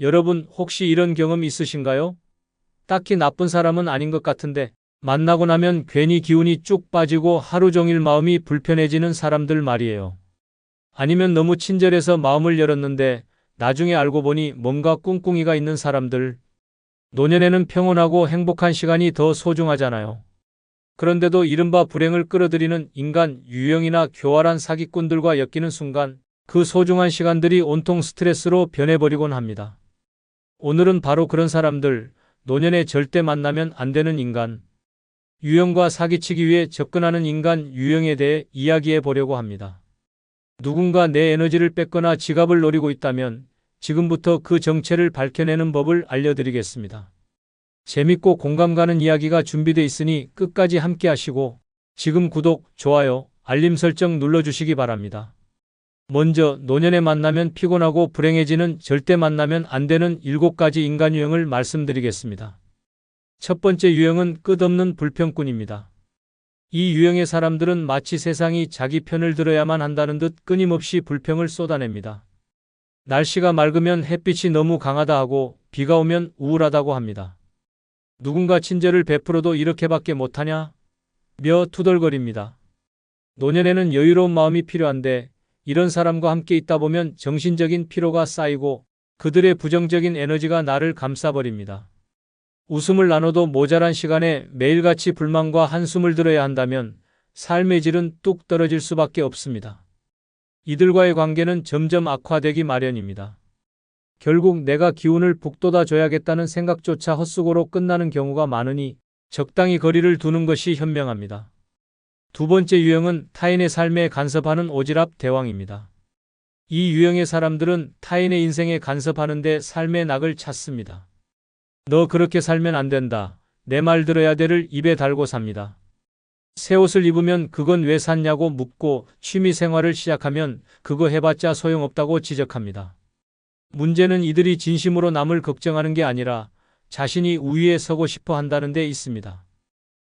여러분 혹시 이런 경험 있으신가요? 딱히 나쁜 사람은 아닌 것 같은데 만나고 나면 괜히 기운이 쭉 빠지고 하루 종일 마음이 불편해지는 사람들 말이에요. 아니면 너무 친절해서 마음을 열었는데 나중에 알고 보니 뭔가 꿍꿍이가 있는 사람들. 노년에는 평온하고 행복한 시간이 더 소중하잖아요. 그런데도 이른바 불행을 끌어들이는 인간 유형이나 교활한 사기꾼들과 엮이는 순간 그 소중한 시간들이 온통 스트레스로 변해버리곤 합니다. 오늘은 바로 그런 사람들, 노년에 절대 만나면 안 되는 인간 유형과 사기치기 위해 접근하는 인간 유형에 대해 이야기해 보려고 합니다. 누군가 내 에너지를 뺏거나 지갑을 노리고 있다면 지금부터 그 정체를 밝혀내는 법을 알려드리겠습니다. 재밌고 공감 가는 이야기가 준비되어 있으니 끝까지 함께 하시고 지금 구독, 좋아요, 알림 설정 눌러주시기 바랍니다. 먼저 노년에 만나면 피곤하고 불행해지는 절대 만나면 안 되는 7가지 인간 유형을 말씀드리겠습니다. 첫 번째 유형은 끝없는 불평꾼입니다. 이 유형의 사람들은 마치 세상이 자기 편을 들어야만 한다는 듯 끊임없이 불평을 쏟아냅니다. 날씨가 맑으면 햇빛이 너무 강하다 하고 비가 오면 우울하다고 합니다. 누군가 친절을 베풀어도 이렇게밖에 못하냐? 며 투덜거립니다. 노년에는 여유로운 마음이 필요한데 이런 사람과 함께 있다 보면 정신적인 피로가 쌓이고 그들의 부정적인 에너지가 나를 감싸버립니다. 웃음을 나눠도 모자란 시간에 매일같이 불만과 한숨을 들어야 한다면 삶의 질은 뚝 떨어질 수밖에 없습니다. 이들과의 관계는 점점 악화되기 마련입니다. 결국 내가 기운을 북돋아 줘야겠다는 생각조차 헛수고로 끝나는 경우가 많으니 적당히 거리를 두는 것이 현명합니다. 두 번째 유형은 타인의 삶에 간섭하는 오지랖 대왕입니다. 이 유형의 사람들은 타인의 인생에 간섭하는데 삶의 낙을 찾습니다. 너 그렇게 살면 안 된다. 내 말 들어야 돼를 입에 달고 삽니다. 새 옷을 입으면 그건 왜 샀냐고 묻고 취미 생활을 시작하면 그거 해봤자 소용없다고 지적합니다. 문제는 이들이 진심으로 남을 걱정하는 게 아니라 자신이 우위에 서고 싶어 한다는 데 있습니다.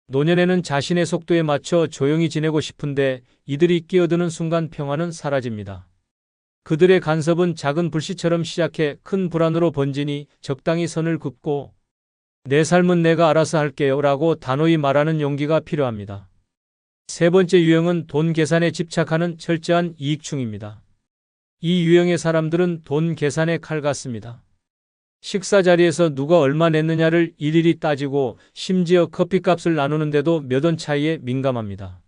노년에는 자신의 속도에 맞춰 조용히 지내고 싶은데 이들이 끼어드는 순간 평화는 사라집니다. 그들의 간섭은 작은 불씨처럼 시작해 큰 불안으로 번지니 적당히 선을 긋고 내 삶은 내가 알아서 할게요 라고 단호히 말하는 용기가 필요합니다. 세 번째 유형은 돈 계산에 집착하는 철저한 이익충입니다. 이 유형의 사람들은 돈 계산의 칼 같습니다. 식사 자리에서 누가 얼마 냈느냐를 일일이 따지고 심지어 커피값을 나누는데도 몇 원 차이에 민감합니다.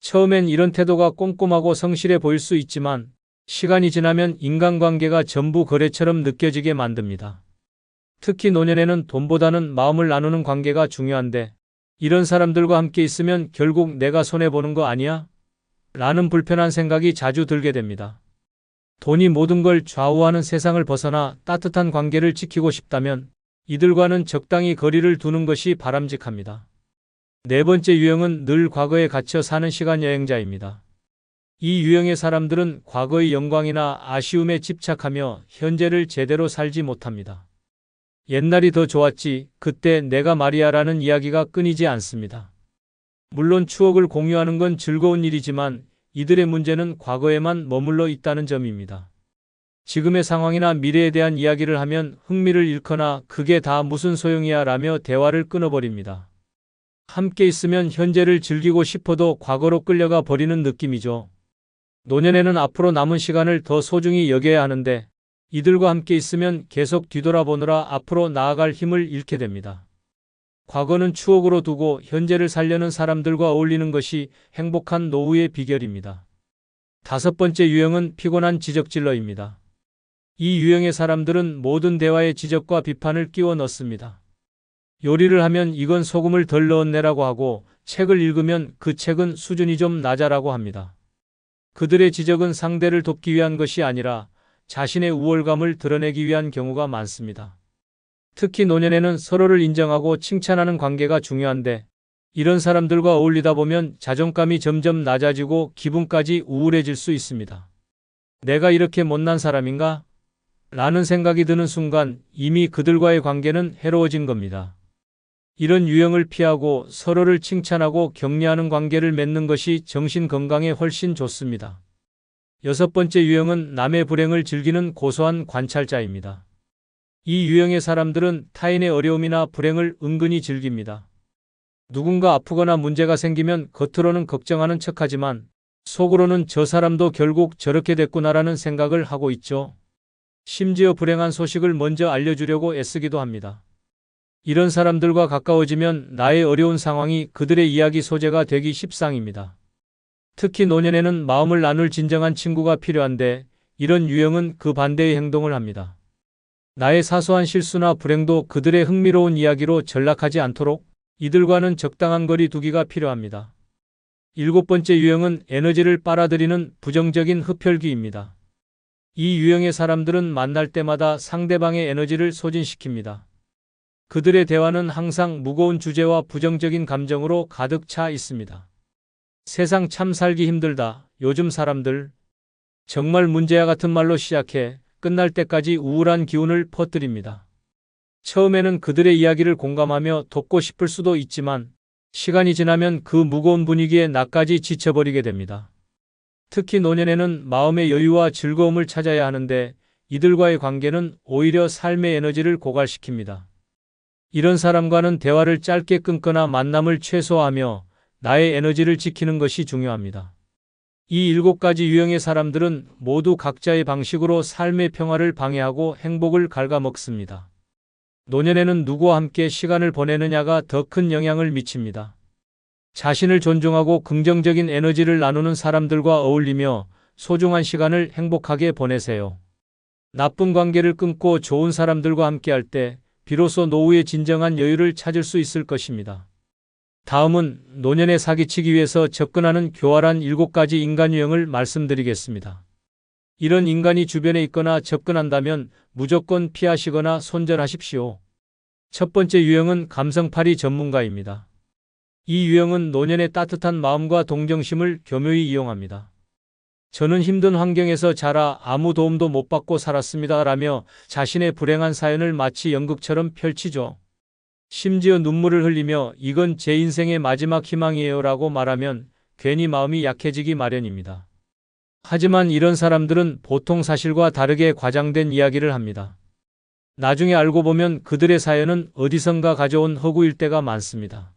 처음엔 이런 태도가 꼼꼼하고 성실해 보일 수 있지만 시간이 지나면 인간관계가 전부 거래처럼 느껴지게 만듭니다. 특히 노년에는 돈보다는 마음을 나누는 관계가 중요한데 이런 사람들과 함께 있으면 결국 내가 손해보는 거 아니야? 라는 불편한 생각이 자주 들게 됩니다. 돈이 모든 걸 좌우하는 세상을 벗어나 따뜻한 관계를 지키고 싶다면 이들과는 적당히 거리를 두는 것이 바람직합니다. 네 번째 유형은 늘 과거에 갇혀 사는 시간 여행자입니다. 이 유형의 사람들은 과거의 영광이나 아쉬움에 집착하며 현재를 제대로 살지 못합니다. 옛날이 더 좋았지, 그때 내가 말이야라는 이야기가 끊이지 않습니다. 물론 추억을 공유하는 건 즐거운 일이지만 이들의 문제는 과거에만 머물러 있다는 점입니다. 지금의 상황이나 미래에 대한 이야기를 하면 흥미를 잃거나 그게 다 무슨 소용이야 라며 대화를 끊어버립니다. 함께 있으면 현재를 즐기고 싶어도 과거로 끌려가 버리는 느낌이죠. 노년에는 앞으로 남은 시간을 더 소중히 여겨야 하는데 이들과 함께 있으면 계속 뒤돌아보느라 앞으로 나아갈 힘을 잃게 됩니다. 과거는 추억으로 두고 현재를 살려는 사람들과 어울리는 것이 행복한 노후의 비결입니다. 다섯 번째 유형은 피곤한 지적질러입니다. 이 유형의 사람들은 모든 대화에 지적과 비판을 끼워 넣습니다. 요리를 하면 이건 소금을 덜 넣었네라고 하고 책을 읽으면 그 책은 수준이 좀 낮아라고 합니다. 그들의 지적은 상대를 돕기 위한 것이 아니라 자신의 우월감을 드러내기 위한 경우가 많습니다. 특히 노년에는 서로를 인정하고 칭찬하는 관계가 중요한데 이런 사람들과 어울리다 보면 자존감이 점점 낮아지고 기분까지 우울해질 수 있습니다. 내가 이렇게 못난 사람인가? 라는 생각이 드는 순간 이미 그들과의 관계는 해로워진 겁니다. 이런 유형을 피하고 서로를 칭찬하고 격려하는 관계를 맺는 것이 정신 건강에 훨씬 좋습니다. 여섯 번째 유형은 남의 불행을 즐기는 고소한 관찰자입니다. 이 유형의 사람들은 타인의 어려움이나 불행을 은근히 즐깁니다. 누군가 아프거나 문제가 생기면 겉으로는 걱정하는 척하지만 속으로는 저 사람도 결국 저렇게 됐구나라는 생각을 하고 있죠. 심지어 불행한 소식을 먼저 알려주려고 애쓰기도 합니다. 이런 사람들과 가까워지면 나의 어려운 상황이 그들의 이야기 소재가 되기 십상입니다. 특히 노년에는 마음을 나눌 진정한 친구가 필요한데 이런 유형은 그 반대의 행동을 합니다. 나의 사소한 실수나 불행도 그들의 흥미로운 이야기로 전락하지 않도록 이들과는 적당한 거리 두기가 필요합니다. 7번째 유형은 에너지를 빨아들이는 부정적인 흡혈귀입니다. 이 유형의 사람들은 만날 때마다 상대방의 에너지를 소진시킵니다. 그들의 대화는 항상 무거운 주제와 부정적인 감정으로 가득 차 있습니다. 세상 참 살기 힘들다. 요즘 사람들. 정말 문제야 같은 말로 시작해 끝날 때까지 우울한 기운을 퍼뜨립니다. 처음에는 그들의 이야기를 공감하며 돕고 싶을 수도 있지만 시간이 지나면 그 무거운 분위기에 나까지 지쳐버리게 됩니다. 특히 노년에는 마음의 여유와 즐거움을 찾아야 하는데 이들과의 관계는 오히려 삶의 에너지를 고갈시킵니다. 이런 사람과는 대화를 짧게 끊거나 만남을 최소화하며 나의 에너지를 지키는 것이 중요합니다. 이 7가지 유형의 사람들은 모두 각자의 방식으로 삶의 평화를 방해하고 행복을 갉아먹습니다. 노년에는 누구와 함께 시간을 보내느냐가 더 큰 영향을 미칩니다. 자신을 존중하고 긍정적인 에너지를 나누는 사람들과 어울리며 소중한 시간을 행복하게 보내세요. 나쁜 관계를 끊고 좋은 사람들과 함께할 때 비로소 노후의 진정한 여유를 찾을 수 있을 것입니다. 다음은 노년에 사기치기 위해서 접근하는 교활한 7가지 인간 유형을 말씀드리겠습니다. 이런 인간이 주변에 있거나 접근한다면 무조건 피하시거나 손절하십시오. 첫 번째 유형은 감성팔이 전문가입니다. 이 유형은 노년의 따뜻한 마음과 동정심을 교묘히 이용합니다. 저는 힘든 환경에서 자라 아무 도움도 못 받고 살았습니다. 라며 자신의 불행한 사연을 마치 연극처럼 펼치죠. 심지어 눈물을 흘리며 이건 제 인생의 마지막 희망이에요 라고 말하면 괜히 마음이 약해지기 마련입니다. 하지만 이런 사람들은 보통 사실과 다르게 과장된 이야기를 합니다. 나중에 알고 보면 그들의 사연은 어디선가 가져온 허구일 때가 많습니다.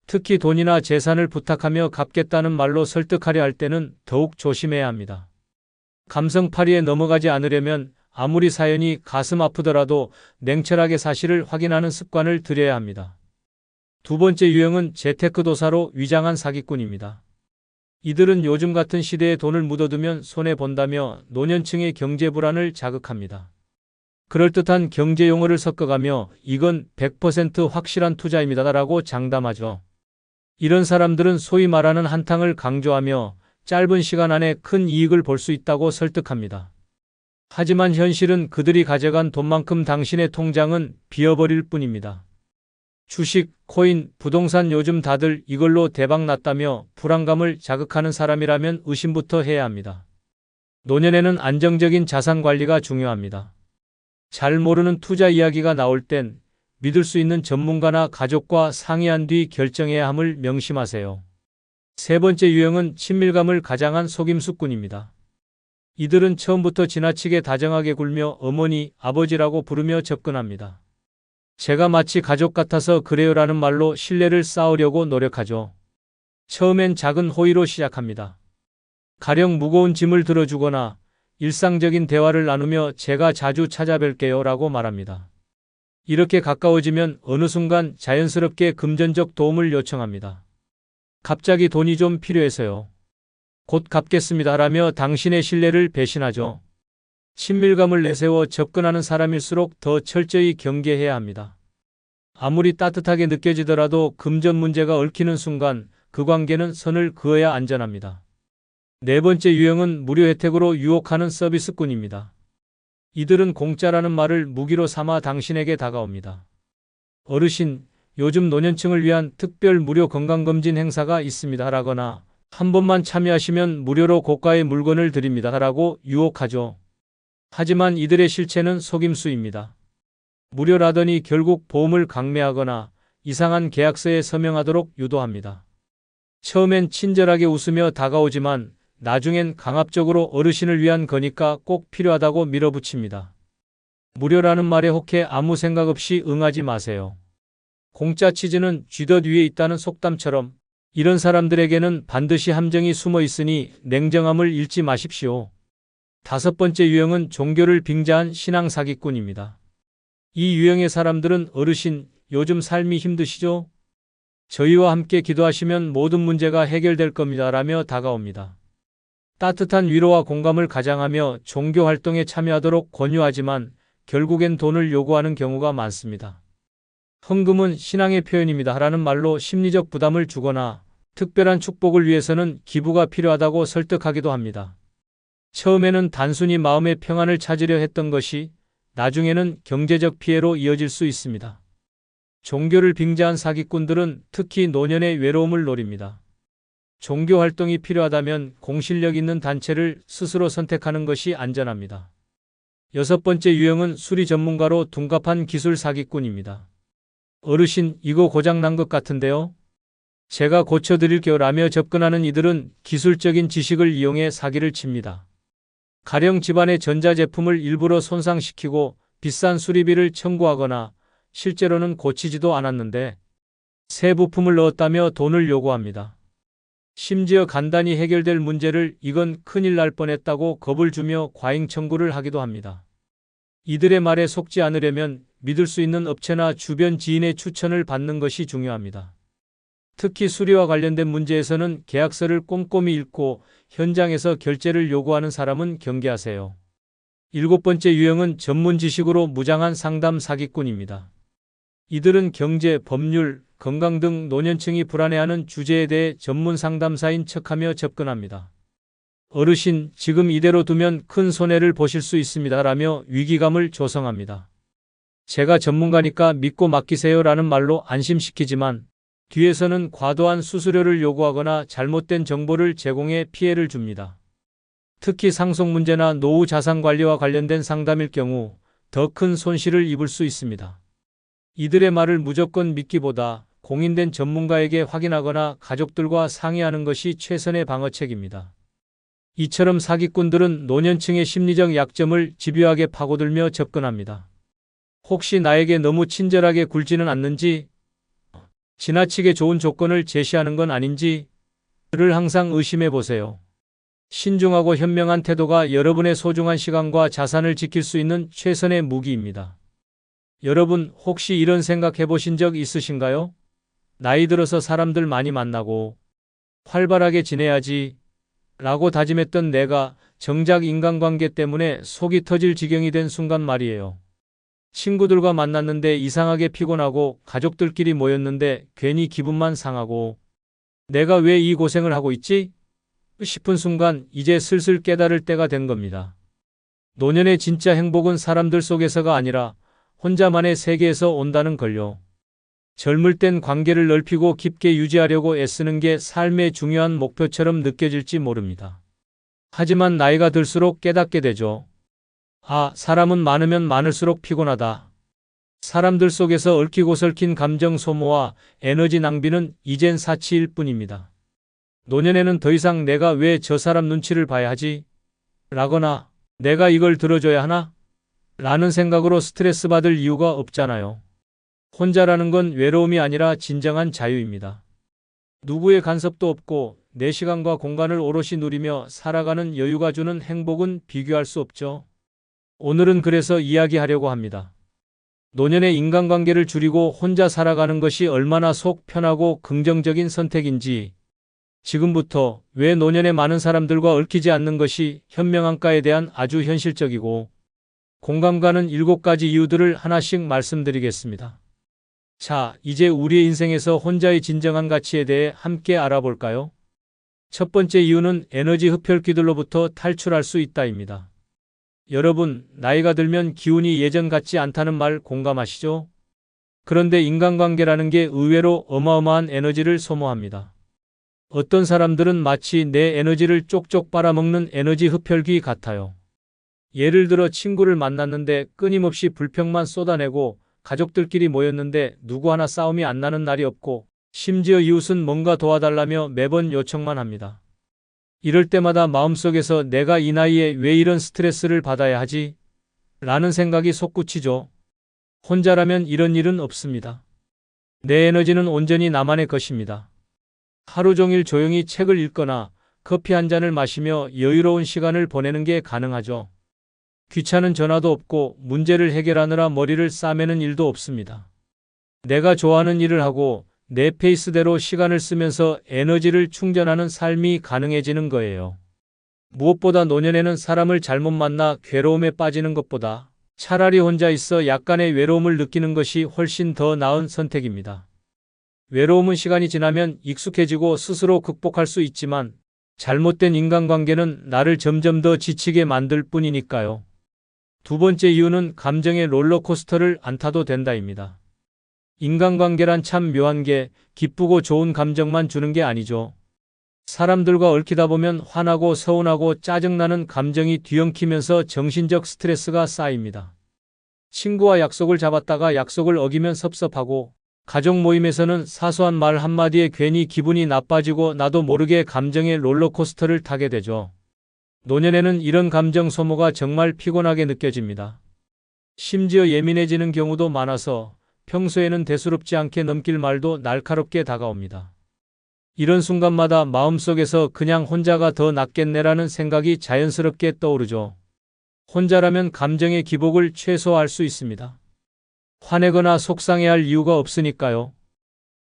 특히 돈이나 재산을 부탁하며 갚겠다는 말로 설득하려 할 때는 더욱 조심해야 합니다. 감성파리에 넘어가지 않으려면 아무리 사연이 가슴 아프더라도 냉철하게 사실을 확인하는 습관을 들여야 합니다. 두 번째 유형은 재테크도사로 위장한 사기꾼입니다. 이들은 요즘 같은 시대에 돈을 묻어두면 손해본다며 노년층의 경제 불안을 자극합니다. 그럴듯한 경제 용어를 섞어가며 이건 100% 확실한 투자입니다 라고 장담하죠. 이런 사람들은 소위 말하는 한탕을 강조하며 짧은 시간 안에 큰 이익을 볼 수 있다고 설득합니다. 하지만 현실은 그들이 가져간 돈만큼 당신의 통장은 비어버릴 뿐입니다. 주식, 코인, 부동산 요즘 다들 이걸로 대박 났다며 불안감을 자극하는 사람이라면 의심부터 해야 합니다. 노년에는 안정적인 자산 관리가 중요합니다. 잘 모르는 투자 이야기가 나올 땐 믿을 수 있는 전문가나 가족과 상의한 뒤 결정해야 함을 명심하세요. 세 번째 유형은 친밀감을 가장한 속임수꾼입니다. 이들은 처음부터 지나치게 다정하게 굴며 어머니, 아버지라고 부르며 접근합니다. 제가 마치 가족 같아서 그래요라는 말로 신뢰를 쌓으려고 노력하죠. 처음엔 작은 호의로 시작합니다. 가령 무거운 짐을 들어주거나 일상적인 대화를 나누며 제가 자주 찾아뵐게요 라고 말합니다. 이렇게 가까워지면 어느 순간 자연스럽게 금전적 도움을 요청합니다. 갑자기 돈이 좀 필요해서요. 곧 갚겠습니다 라며 당신의 신뢰를 배신하죠. 친밀감을 내세워 접근하는 사람일수록 더 철저히 경계해야 합니다. 아무리 따뜻하게 느껴지더라도 금전 문제가 얽히는 순간 그 관계는 선을 그어야 안전합니다. 네 번째 유형은 무료 혜택으로 유혹하는 서비스꾼입니다. 이들은 공짜라는 말을 무기로 삼아 당신에게 다가옵니다. 어르신, 요즘 노년층을 위한 특별 무료 건강검진 행사가 있습니다 라거나 한 번만 참여하시면 무료로 고가의 물건을 드립니다 라고 유혹하죠. 하지만 이들의 실체는 속임수입니다. 무료라더니 결국 보험을 강매하거나 이상한 계약서에 서명하도록 유도합니다. 처음엔 친절하게 웃으며 다가오지만 나중엔 강압적으로 어르신을 위한 거니까 꼭 필요하다고 밀어붙입니다. 무료라는 말에 혹해 아무 생각 없이 응하지 마세요. 공짜 치즈는 쥐덫 위에 있다는 속담처럼 이런 사람들에게는 반드시 함정이 숨어 있으니 냉정함을 잃지 마십시오. 다섯 번째 유형은 종교를 빙자한 신앙 사기꾼입니다. 이 유형의 사람들은 어르신, 요즘 삶이 힘드시죠? 저희와 함께 기도하시면 모든 문제가 해결될 겁니다. 라며 다가옵니다. 따뜻한 위로와 공감을 가장하며 종교 활동에 참여하도록 권유하지만 결국엔 돈을 요구하는 경우가 많습니다. 헌금은 신앙의 표현입니다. 라는 말로 심리적 부담을 주거나 특별한 축복을 위해서는 기부가 필요하다고 설득하기도 합니다. 처음에는 단순히 마음의 평안을 찾으려 했던 것이 나중에는 경제적 피해로 이어질 수 있습니다. 종교를 빙자한 사기꾼들은 특히 노년의 외로움을 노립니다. 종교 활동이 필요하다면 공실력 있는 단체를 스스로 선택하는 것이 안전합니다. 여섯 번째 유형은 수리 전문가로 둔갑한 기술 사기꾼입니다. 어르신, 이거 고장난 것 같은데요? 제가 고쳐드릴게요. 라며 접근하는 이들은 기술적인 지식을 이용해 사기를 칩니다. 가령 집안의 전자제품을 일부러 손상시키고 비싼 수리비를 청구하거나 실제로는 고치지도 않았는데 새 부품을 넣었다며 돈을 요구합니다. 심지어 간단히 해결될 문제를 이건 큰일 날 뻔했다고 겁을 주며 과잉 청구를 하기도 합니다. 이들의 말에 속지 않으려면 믿을 수 있는 업체나 주변 지인의 추천을 받는 것이 중요합니다. 특히 수리와 관련된 문제에서는 계약서를 꼼꼼히 읽고 현장에서 결제를 요구하는 사람은 경계하세요. 일곱 번째 유형은 전문 지식으로 무장한 상담 사기꾼입니다. 이들은 경제, 법률, 건강 등 노년층이 불안해하는 주제에 대해 전문 상담사인 척하며 접근합니다. 어르신, 지금 이대로 두면 큰 손해를 보실 수 있습니다. 라며 위기감을 조성합니다. 제가 전문가니까 믿고 맡기세요. 라는 말로 안심시키지만 뒤에서는 과도한 수수료를 요구하거나 잘못된 정보를 제공해 피해를 줍니다. 특히 상속 문제나 노후 자산 관리와 관련된 상담일 경우 더 큰 손실을 입을 수 있습니다. 이들의 말을 무조건 믿기보다 공인된 전문가에게 확인하거나 가족들과 상의하는 것이 최선의 방어책입니다. 이처럼 사기꾼들은 노년층의 심리적 약점을 집요하게 파고들며 접근합니다. 혹시 나에게 너무 친절하게 굴지는 않는지, 지나치게 좋은 조건을 제시하는 건 아닌지를 항상 의심해 보세요. 신중하고 현명한 태도가 여러분의 소중한 시간과 자산을 지킬 수 있는 최선의 무기입니다. 여러분, 혹시 이런 생각 해보신 적 있으신가요? 나이 들어서 사람들 많이 만나고 활발하게 지내야지 라고 다짐했던 내가 정작 인간관계 때문에 속이 터질 지경이 된 순간 말이에요. 친구들과 만났는데 이상하게 피곤하고 가족들끼리 모였는데 괜히 기분만 상하고 내가 왜 이 고생을 하고 있지? 싶은 순간 이제 슬슬 깨달을 때가 된 겁니다. 노년의 진짜 행복은 사람들 속에서가 아니라 혼자만의 세계에서 온다는 걸요. 젊을 땐 관계를 넓히고 깊게 유지하려고 애쓰는 게 삶의 중요한 목표처럼 느껴질지 모릅니다. 하지만 나이가 들수록 깨닫게 되죠. 아, 사람은 많으면 많을수록 피곤하다. 사람들 속에서 얽히고 설킨 감정 소모와 에너지 낭비는 이젠 사치일 뿐입니다. 노년에는 더 이상 내가 왜 저 사람 눈치를 봐야 하지? 라거나 내가 이걸 들어줘야 하나? 라는 생각으로 스트레스 받을 이유가 없잖아요. 혼자라는 건 외로움이 아니라 진정한 자유입니다. 누구의 간섭도 없고 내 시간과 공간을 오롯이 누리며 살아가는 여유가 주는 행복은 비교할 수 없죠. 오늘은 그래서 이야기하려고 합니다. 노년의 인간관계를 줄이고 혼자 살아가는 것이 얼마나 속 편하고 긍정적인 선택인지, 지금부터 왜 노년에 많은 사람들과 얽히지 않는 것이 현명한가에 대한 아주 현실적이고 공감 가는 7가지 이유들을 하나씩 말씀드리겠습니다. 자, 이제 우리의 인생에서 혼자의 진정한 가치에 대해 함께 알아볼까요? 첫 번째 이유는 에너지 흡혈귀들로부터 탈출할 수 있다입니다. 여러분, 나이가 들면 기운이 예전 같지 않다는 말 공감하시죠? 그런데 인간관계라는 게 의외로 어마어마한 에너지를 소모합니다. 어떤 사람들은 마치 내 에너지를 쪽쪽 빨아먹는 에너지 흡혈귀 같아요. 예를 들어 친구를 만났는데 끊임없이 불평만 쏟아내고 가족들끼리 모였는데 누구 하나 싸움이 안 나는 날이 없고 심지어 이웃은 뭔가 도와달라며 매번 요청만 합니다. 이럴 때마다 마음속에서 내가 이 나이에 왜 이런 스트레스를 받아야 하지? 라는 생각이 솟구치죠. 혼자라면 이런 일은 없습니다. 내 에너지는 온전히 나만의 것입니다. 하루 종일 조용히 책을 읽거나 커피 한 잔을 마시며 여유로운 시간을 보내는 게 가능하죠. 귀찮은 전화도 없고 문제를 해결하느라 머리를 싸매는 일도 없습니다. 내가 좋아하는 일을 하고 내 페이스대로 시간을 쓰면서 에너지를 충전하는 삶이 가능해지는 거예요. 무엇보다 노년에는 사람을 잘못 만나 괴로움에 빠지는 것보다 차라리 혼자 있어 약간의 외로움을 느끼는 것이 훨씬 더 나은 선택입니다. 외로움은 시간이 지나면 익숙해지고 스스로 극복할 수 있지만 잘못된 인간관계는 나를 점점 더 지치게 만들 뿐이니까요. 두 번째 이유는 감정의 롤러코스터를 안 타도 된다입니다. 인간관계란 참 묘한 게 기쁘고 좋은 감정만 주는 게 아니죠. 사람들과 얽히다 보면 화나고 서운하고 짜증나는 감정이 뒤엉키면서 정신적 스트레스가 쌓입니다. 친구와 약속을 잡았다가 약속을 어기면 섭섭하고 가족 모임에서는 사소한 말 한마디에 괜히 기분이 나빠지고 나도 모르게 감정의 롤러코스터를 타게 되죠. 노년에는 이런 감정 소모가 정말 피곤하게 느껴집니다. 심지어 예민해지는 경우도 많아서 평소에는 대수롭지 않게 넘길 말도 날카롭게 다가옵니다. 이런 순간마다 마음속에서 그냥 혼자가 더 낫겠네라는 생각이 자연스럽게 떠오르죠. 혼자라면 감정의 기복을 최소화할 수 있습니다. 화내거나 속상해할 이유가 없으니까요.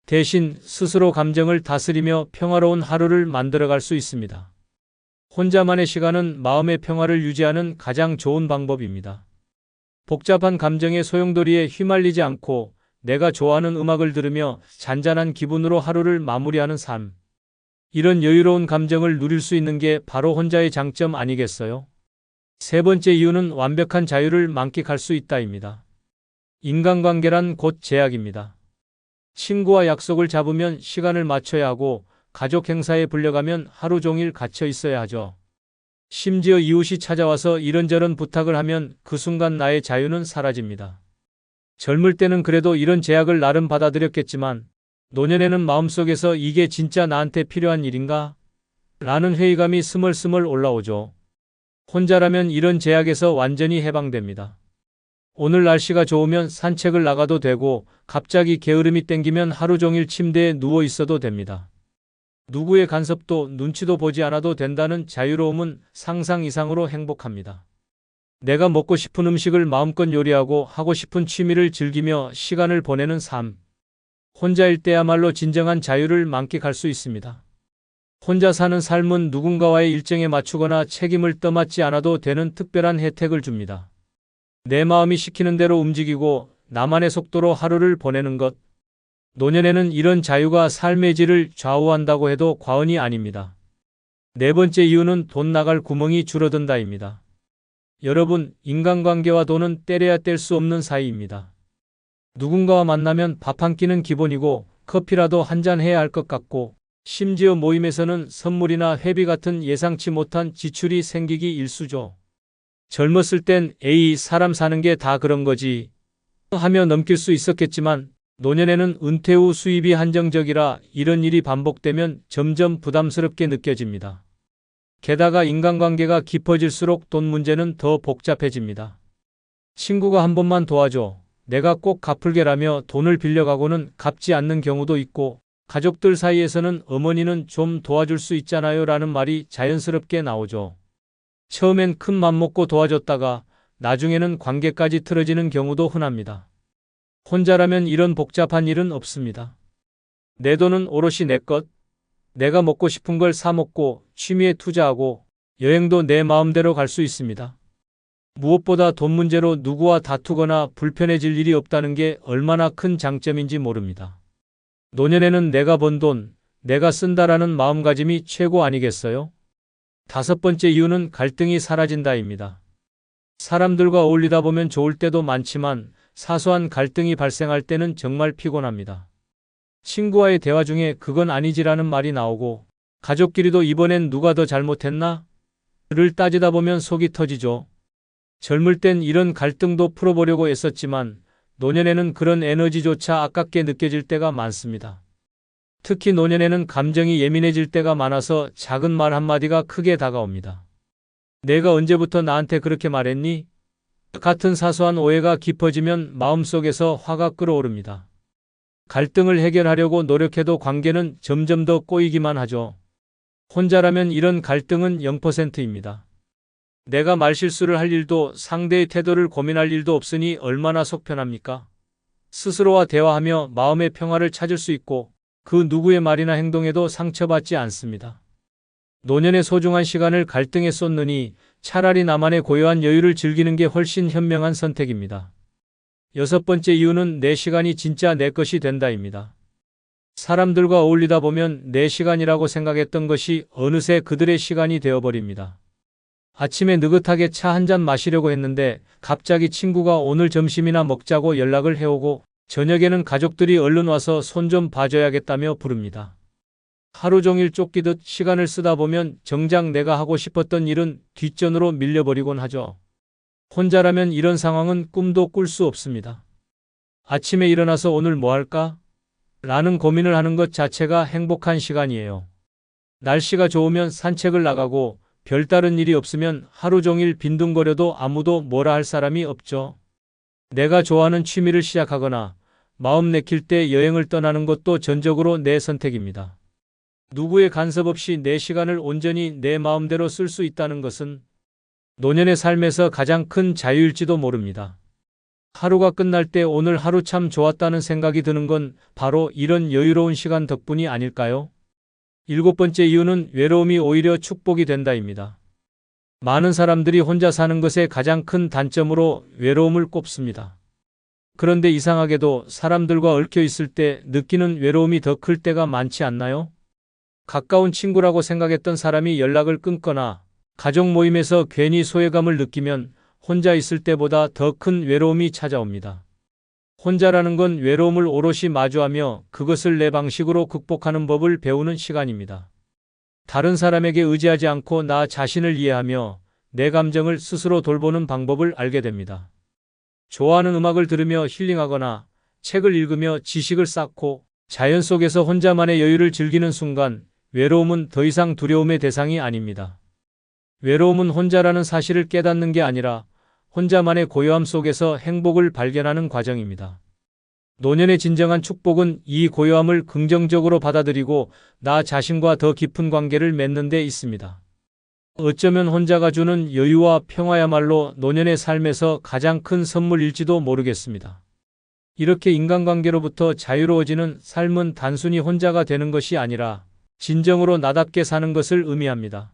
대신 스스로 감정을 다스리며 평화로운 하루를 만들어갈 수 있습니다. 혼자만의 시간은 마음의 평화를 유지하는 가장 좋은 방법입니다. 복잡한 감정의 소용돌이에 휘말리지 않고 내가 좋아하는 음악을 들으며 잔잔한 기분으로 하루를 마무리하는 삶. 이런 여유로운 감정을 누릴 수 있는 게 바로 혼자의 장점 아니겠어요? 세 번째 이유는 완벽한 자유를 만끽할 수 있다입니다. 인간관계란 곧 제약입니다. 친구와 약속을 잡으면 시간을 맞춰야 하고 가족 행사에 불려가면 하루 종일 갇혀 있어야 하죠. 심지어 이웃이 찾아와서 이런저런 부탁을 하면 그 순간 나의 자유는 사라집니다. 젊을 때는 그래도 이런 제약을 나름 받아들였겠지만 노년에는 마음속에서 이게 진짜 나한테 필요한 일인가? 라는 회의감이 스멀스멀 올라오죠. 혼자라면 이런 제약에서 완전히 해방됩니다. 오늘 날씨가 좋으면 산책을 나가도 되고 갑자기 게으름이 땡기면 하루 종일 침대에 누워 있어도 됩니다. 누구의 간섭도 눈치도 보지 않아도 된다는 자유로움은 상상 이상으로 행복합니다. 내가 먹고 싶은 음식을 마음껏 요리하고 하고 싶은 취미를 즐기며 시간을 보내는 삶. 혼자일 때야말로 진정한 자유를 만끽할 수 있습니다. 혼자 사는 삶은 누군가와의 일정에 맞추거나 책임을 떠맡지 않아도 되는 특별한 혜택을 줍니다. 내 마음이 시키는 대로 움직이고 나만의 속도로 하루를 보내는 것. 노년에는 이런 자유가 삶의 질을 좌우한다고 해도 과언이 아닙니다. 네 번째 이유는 돈 나갈 구멍이 줄어든다입니다. 여러분, 인간관계와 돈은 때려야 뗄 수 없는 사이입니다. 누군가와 만나면 밥 한 끼는 기본이고 커피라도 한 잔 해야 할 것 같고 심지어 모임에서는 선물이나 회비 같은 예상치 못한 지출이 생기기 일쑤죠. 젊었을 땐 에이, 사람 사는 게 다 그런 거지 하며 넘길 수 있었겠지만 노년에는 은퇴 후 수입이 한정적이라 이런 일이 반복되면 점점 부담스럽게 느껴집니다. 게다가 인간관계가 깊어질수록 돈 문제는 더 복잡해집니다. 친구가 한 번만 도와줘. 내가 꼭 갚을게라며 돈을 빌려가고는 갚지 않는 경우도 있고 가족들 사이에서는 어머니는 좀 도와줄 수 있잖아요 라는 말이 자연스럽게 나오죠. 처음엔 큰 맘 먹고 도와줬다가 나중에는 관계까지 틀어지는 경우도 흔합니다. 혼자라면 이런 복잡한 일은 없습니다. 내 돈은 오롯이 내 것, 내가 먹고 싶은 걸 사 먹고 취미에 투자하고 여행도 내 마음대로 갈 수 있습니다. 무엇보다 돈 문제로 누구와 다투거나 불편해질 일이 없다는 게 얼마나 큰 장점인지 모릅니다. 노년에는 내가 번 돈, 내가 쓴다라는 마음가짐이 최고 아니겠어요? 다섯 번째 이유는 갈등이 사라진다입니다. 사람들과 어울리다 보면 좋을 때도 많지만 사소한 갈등이 발생할 때는 정말 피곤합니다. 친구와의 대화 중에 그건 아니지라는 말이 나오고 가족끼리도 이번엔 누가 더 잘못했나? 를 따지다 보면 속이 터지죠. 젊을 땐 이런 갈등도 풀어보려고 애썼지만 노년에는 그런 에너지조차 아깝게 느껴질 때가 많습니다. 특히 노년에는 감정이 예민해질 때가 많아서 작은 말 한마디가 크게 다가옵니다. 내가 언제부터 나한테 그렇게 말했니? 같은 사소한 오해가 깊어지면 마음속에서 화가 끓어오릅니다. 갈등을 해결하려고 노력해도 관계는 점점 더 꼬이기만 하죠. 혼자라면 이런 갈등은 0%입니다. 내가 말실수를 할 일도 상대의 태도를 고민할 일도 없으니 얼마나 속 편합니까? 스스로와 대화하며 마음의 평화를 찾을 수 있고 그 누구의 말이나 행동에도 상처받지 않습니다. 노년의 소중한 시간을 갈등에 쏟느니 차라리 나만의 고요한 여유를 즐기는 게 훨씬 현명한 선택입니다. 6번째 이유는 내 시간이 진짜 내 것이 된다입니다. 사람들과 어울리다 보면 내 시간이라고 생각했던 것이 어느새 그들의 시간이 되어버립니다. 아침에 느긋하게 차 한 잔 마시려고 했는데 갑자기 친구가 오늘 점심이나 먹자고 연락을 해오고 저녁에는 가족들이 얼른 와서 손 좀 봐줘야겠다며 부릅니다. 하루 종일 쫓기듯 시간을 쓰다 보면 정작 내가 하고 싶었던 일은 뒷전으로 밀려버리곤 하죠. 혼자라면 이런 상황은 꿈도 꿀 수 없습니다. 아침에 일어나서 오늘 뭐 할까? 라는 고민을 하는 것 자체가 행복한 시간이에요. 날씨가 좋으면 산책을 나가고 별다른 일이 없으면 하루 종일 빈둥거려도 아무도 뭐라 할 사람이 없죠. 내가 좋아하는 취미를 시작하거나 마음 내킬 때 여행을 떠나는 것도 전적으로 내 선택입니다. 누구의 간섭 없이 내 시간을 온전히 내 마음대로 쓸 수 있다는 것은 노년의 삶에서 가장 큰 자유일지도 모릅니다. 하루가 끝날 때 오늘 하루 참 좋았다는 생각이 드는 건 바로 이런 여유로운 시간 덕분이 아닐까요? 7번째 이유는 외로움이 오히려 축복이 된다입니다. 많은 사람들이 혼자 사는 것의 가장 큰 단점으로 외로움을 꼽습니다. 그런데 이상하게도 사람들과 얽혀 있을 때 느끼는 외로움이 더 클 때가 많지 않나요? 가까운 친구라고 생각했던 사람이 연락을 끊거나 가족 모임에서 괜히 소외감을 느끼면 혼자 있을 때보다 더 큰 외로움이 찾아옵니다. 혼자라는 건 외로움을 오롯이 마주하며 그것을 내 방식으로 극복하는 법을 배우는 시간입니다. 다른 사람에게 의지하지 않고 나 자신을 이해하며 내 감정을 스스로 돌보는 방법을 알게 됩니다. 좋아하는 음악을 들으며 힐링하거나 책을 읽으며 지식을 쌓고 자연 속에서 혼자만의 여유를 즐기는 순간 외로움은 더 이상 두려움의 대상이 아닙니다. 외로움은 혼자라는 사실을 깨닫는 게 아니라 혼자만의 고요함 속에서 행복을 발견하는 과정입니다. 노년의 진정한 축복은 이 고요함을 긍정적으로 받아들이고 나 자신과 더 깊은 관계를 맺는 데 있습니다. 어쩌면 혼자가 주는 여유와 평화야말로 노년의 삶에서 가장 큰 선물일지도 모르겠습니다. 이렇게 인간관계로부터 자유로워지는 삶은 단순히 혼자가 되는 것이 아니라 진정으로 나답게 사는 것을 의미합니다.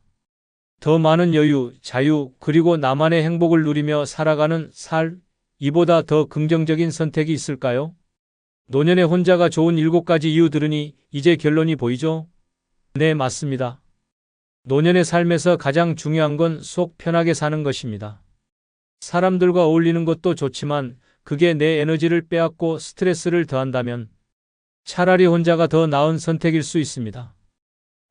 더 많은 여유, 자유, 그리고 나만의 행복을 누리며 살아가는 이보다 더 긍정적인 선택이 있을까요? 노년의 혼자가 좋은 7가지 이유 들으니 이제 결론이 보이죠? 네, 맞습니다. 노년의 삶에서 가장 중요한 건 속 편하게 사는 것입니다. 사람들과 어울리는 것도 좋지만 그게 내 에너지를 빼앗고 스트레스를 더한다면 차라리 혼자가 더 나은 선택일 수 있습니다.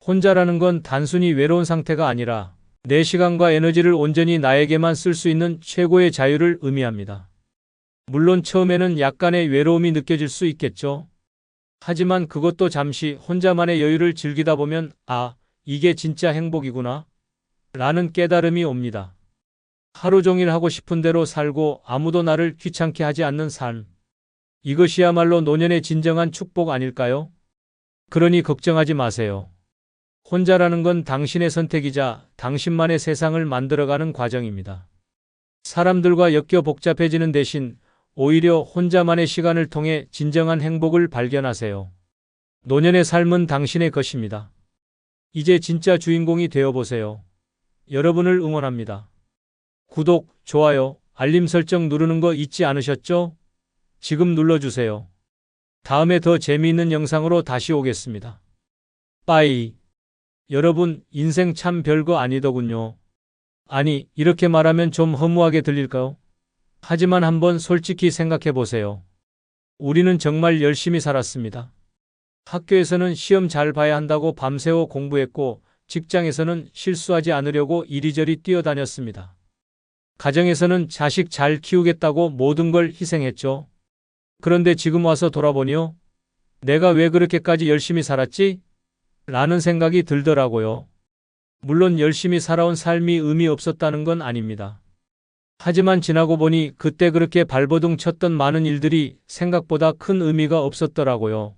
혼자라는 건 단순히 외로운 상태가 아니라 내 시간과 에너지를 온전히 나에게만 쓸 수 있는 최고의 자유를 의미합니다. 물론 처음에는 약간의 외로움이 느껴질 수 있겠죠. 하지만 그것도 잠시 혼자만의 여유를 즐기다 보면 이게 진짜 행복이구나 라는 깨달음이 옵니다. 하루 종일 하고 싶은 대로 살고 아무도 나를 귀찮게 하지 않는 삶. 이것이야말로 노년의 진정한 축복 아닐까요? 그러니 걱정하지 마세요. 혼자라는 건 당신의 선택이자 당신만의 세상을 만들어가는 과정입니다. 사람들과 엮여 복잡해지는 대신 오히려 혼자만의 시간을 통해 진정한 행복을 발견하세요. 노년의 삶은 당신의 것입니다. 이제 진짜 주인공이 되어보세요. 여러분을 응원합니다. 구독, 좋아요, 알림 설정 누르는 거 잊지 않으셨죠? 지금 눌러주세요. 다음에 더 재미있는 영상으로 다시 오겠습니다. 빠이. 여러분, 인생 참 별거 아니더군요. 아니, 이렇게 말하면 좀 허무하게 들릴까요? 하지만 한번 솔직히 생각해 보세요. 우리는 정말 열심히 살았습니다. 학교에서는 시험 잘 봐야 한다고 밤새워 공부했고, 직장에서는 실수하지 않으려고 이리저리 뛰어다녔습니다. 가정에서는 자식 잘 키우겠다고 모든 걸 희생했죠. 그런데 지금 와서 돌아보니요. 내가 왜 그렇게까지 열심히 살았지? 라는 생각이 들더라고요. 물론 열심히 살아온 삶이 의미 없었다는 건 아닙니다. 하지만 지나고 보니 그때 그렇게 발버둥 쳤던 많은 일들이 생각보다 큰 의미가 없었더라고요.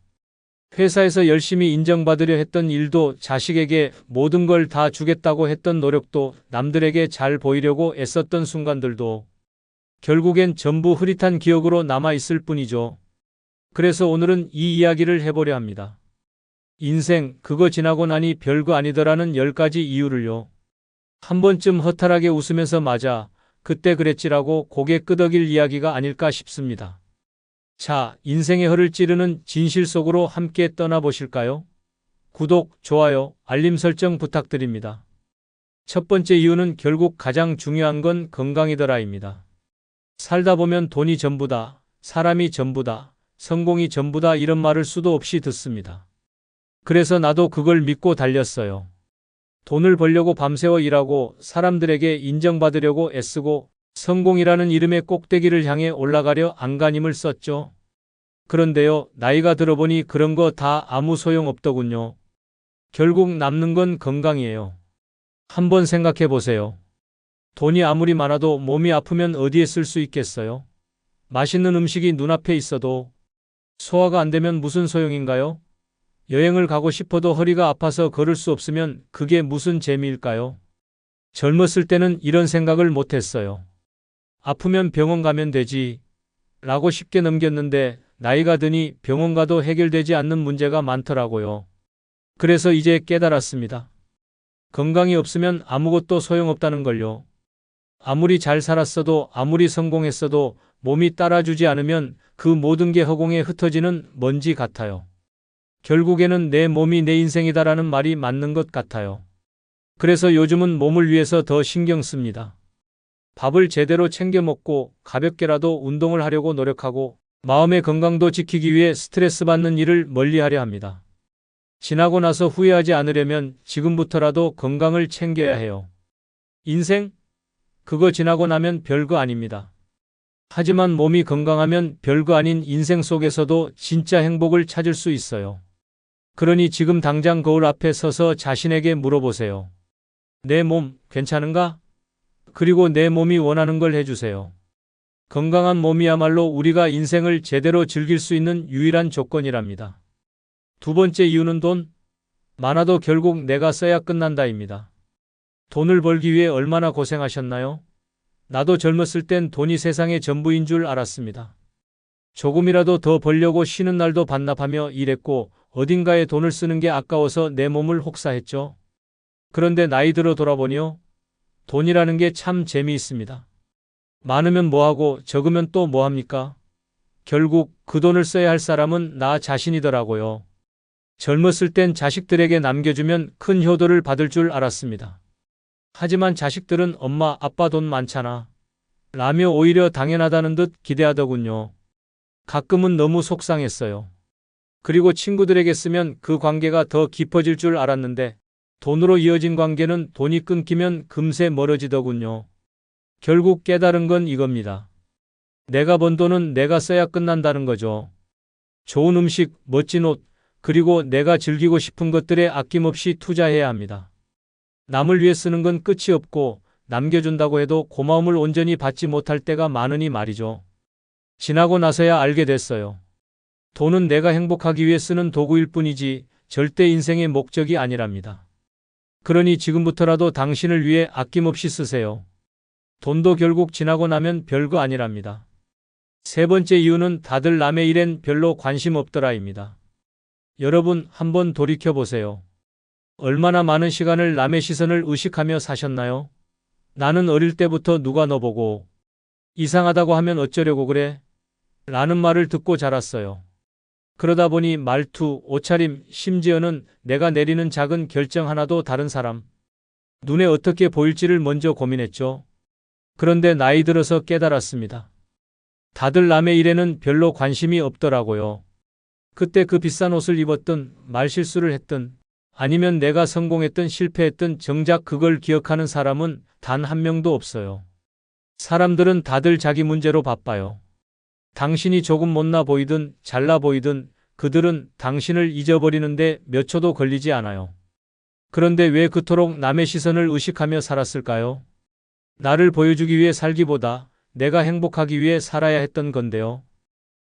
회사에서 열심히 인정받으려 했던 일도, 자식에게 모든 걸 다 주겠다고 했던 노력도, 남들에게 잘 보이려고 애썼던 순간들도 결국엔 전부 흐릿한 기억으로 남아있을 뿐이죠. 그래서 오늘은 이 이야기를 해보려 합니다. 인생, 그거 지나고 나니 별거 아니더라는 10가지 이유를요. 한 번쯤 허탈하게 웃으면서 맞아, 그때 그랬지라고 고개 끄덕일 이야기가 아닐까 싶습니다. 자, 인생의 허를 찌르는 진실 속으로 함께 떠나보실까요? 구독, 좋아요, 알림 설정 부탁드립니다. 첫 번째 이유는 결국 가장 중요한 건 건강이더라입니다. 살다 보면 돈이 전부다, 사람이 전부다, 성공이 전부다 이런 말을 수도 없이 듣습니다. 그래서 나도 그걸 믿고 달렸어요. 돈을 벌려고 밤새워 일하고 사람들에게 인정받으려고 애쓰고 성공이라는 이름의 꼭대기를 향해 올라가려 안간힘을 썼죠. 그런데요, 나이가 들어보니 그런 거 다 아무 소용 없더군요. 결국 남는 건 건강이에요. 한번 생각해 보세요. 돈이 아무리 많아도 몸이 아프면 어디에 쓸 수 있겠어요? 맛있는 음식이 눈앞에 있어도 소화가 안 되면 무슨 소용인가요? 여행을 가고 싶어도 허리가 아파서 걸을 수 없으면 그게 무슨 재미일까요? 젊었을 때는 이런 생각을 못했어요. 아프면 병원 가면 되지 라고 쉽게 넘겼는데 나이가 드니 병원 가도 해결되지 않는 문제가 많더라고요. 그래서 이제 깨달았습니다. 건강이 없으면 아무것도 소용없다는 걸요. 아무리 잘 살았어도 아무리 성공했어도 몸이 따라주지 않으면 그 모든 게 허공에 흩어지는 먼지 같아요. 결국에는 내 몸이 내 인생이다라는 말이 맞는 것 같아요. 그래서 요즘은 몸을 위해서 더 신경 씁니다. 밥을 제대로 챙겨 먹고 가볍게라도 운동을 하려고 노력하고 마음의 건강도 지키기 위해 스트레스 받는 일을 멀리하려 합니다. 지나고 나서 후회하지 않으려면 지금부터라도 건강을 챙겨야 해요. 인생? 그거 지나고 나면 별거 아닙니다. 하지만 몸이 건강하면 별거 아닌 인생 속에서도 진짜 행복을 찾을 수 있어요. 그러니 지금 당장 거울 앞에 서서 자신에게 물어보세요. 내 몸 괜찮은가? 그리고 내 몸이 원하는 걸 해주세요. 건강한 몸이야말로 우리가 인생을 제대로 즐길 수 있는 유일한 조건이랍니다. 두 번째 이유는 돈? 많아도 결국 내가 써야 끝난다입니다. 돈을 벌기 위해 얼마나 고생하셨나요? 나도 젊었을 땐 돈이 세상의 전부인 줄 알았습니다. 조금이라도 더 벌려고 쉬는 날도 반납하며 일했고 어딘가에 돈을 쓰는 게 아까워서 내 몸을 혹사했죠. 그런데 나이 들어 돌아보니요. 돈이라는 게 참 재미있습니다. 많으면 뭐하고 적으면 또 뭐합니까? 결국 그 돈을 써야 할 사람은 나 자신이더라고요. 젊었을 땐 자식들에게 남겨주면 큰 효도를 받을 줄 알았습니다. 하지만 자식들은 엄마, 아빠 돈 많잖아 라며 오히려 당연하다는 듯 기대하더군요. 가끔은 너무 속상했어요. 그리고 친구들에게 쓰면 그 관계가 더 깊어질 줄 알았는데 돈으로 이어진 관계는 돈이 끊기면 금세 멀어지더군요. 결국 깨달은 건 이겁니다. 내가 번 돈은 내가 써야 끝난다는 거죠. 좋은 음식, 멋진 옷, 그리고 내가 즐기고 싶은 것들에 아낌없이 투자해야 합니다. 남을 위해 쓰는 건 끝이 없고 남겨준다고 해도 고마움을 온전히 받지 못할 때가 많으니 말이죠. 지나고 나서야 알게 됐어요. 돈은 내가 행복하기 위해 쓰는 도구일 뿐이지 절대 인생의 목적이 아니랍니다. 그러니 지금부터라도 당신을 위해 아낌없이 쓰세요. 돈도 결국 지나고 나면 별거 아니랍니다. 세 번째 이유는 다들 남의 일엔 별로 관심 없더라입니다. 여러분 한번 돌이켜보세요. 얼마나 많은 시간을 남의 시선을 의식하며 사셨나요? 나는 어릴 때부터 누가 너 보고 이상하다고 하면 어쩌려고 그래? 라는 말을 듣고 자랐어요. 그러다 보니 말투, 옷차림, 심지어는 내가 내리는 작은 결정 하나도 다른 사람 눈에 어떻게 보일지를 먼저 고민했죠. 그런데 나이 들어서 깨달았습니다. 다들 남의 일에는 별로 관심이 없더라고요. 그때 그 비싼 옷을 입었든 말실수를 했든 아니면 내가 성공했든 실패했든 정작 그걸 기억하는 사람은 단 한 명도 없어요. 사람들은 다들 자기 문제로 바빠요. 당신이 조금 못나 보이든 잘나 보이든 그들은 당신을 잊어버리는데 몇 초도 걸리지 않아요. 그런데 왜 그토록 남의 시선을 의식하며 살았을까요? 나를 보여주기 위해 살기보다 내가 행복하기 위해 살아야 했던 건데요.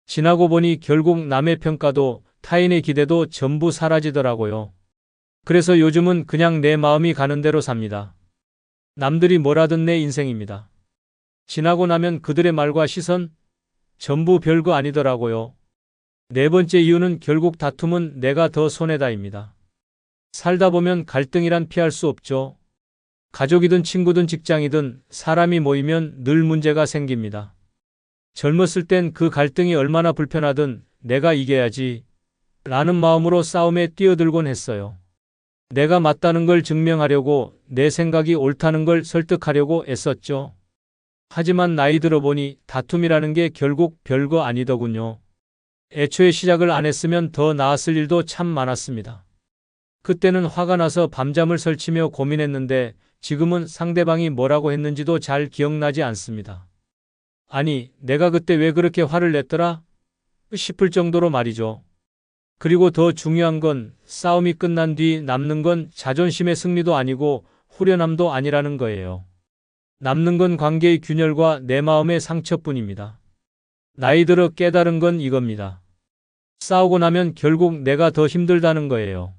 지나고 보니 결국 남의 평가도 타인의 기대도 전부 사라지더라고요. 그래서 요즘은 그냥 내 마음이 가는 대로 삽니다. 남들이 뭐라든 내 인생입니다. 지나고 나면 그들의 말과 시선 전부 별거 아니더라고요. 네 번째 이유는 결국 다툼은 내가 더 손해다입니다. 살다 보면 갈등이란 피할 수 없죠. 가족이든 친구든 직장이든 사람이 모이면 늘 문제가 생깁니다. 젊었을 땐 그 갈등이 얼마나 불편하든 내가 이겨야지 라는 마음으로 싸움에 뛰어들곤 했어요. 내가 맞다는 걸 증명하려고 내 생각이 옳다는 걸 설득하려고 애썼죠. 하지만 나이 들어보니 다툼이라는 게 결국 별거 아니더군요. 애초에 시작을 안 했으면 더 나았을 일도 참 많았습니다. 그때는 화가 나서 밤잠을 설치며 고민했는데 지금은 상대방이 뭐라고 했는지도 잘 기억나지 않습니다. 아니, 내가 그때 왜 그렇게 화를 냈더라? 싶을 정도로 말이죠. 그리고 더 중요한 건 싸움이 끝난 뒤 남는 건 자존심의 승리도 아니고 후련함도 아니라는 거예요. 남는 건 관계의 균열과 내 마음의 상처뿐입니다. 나이 들어 깨달은 건 이겁니다. 싸우고 나면 결국 내가 더 힘들다는 거예요.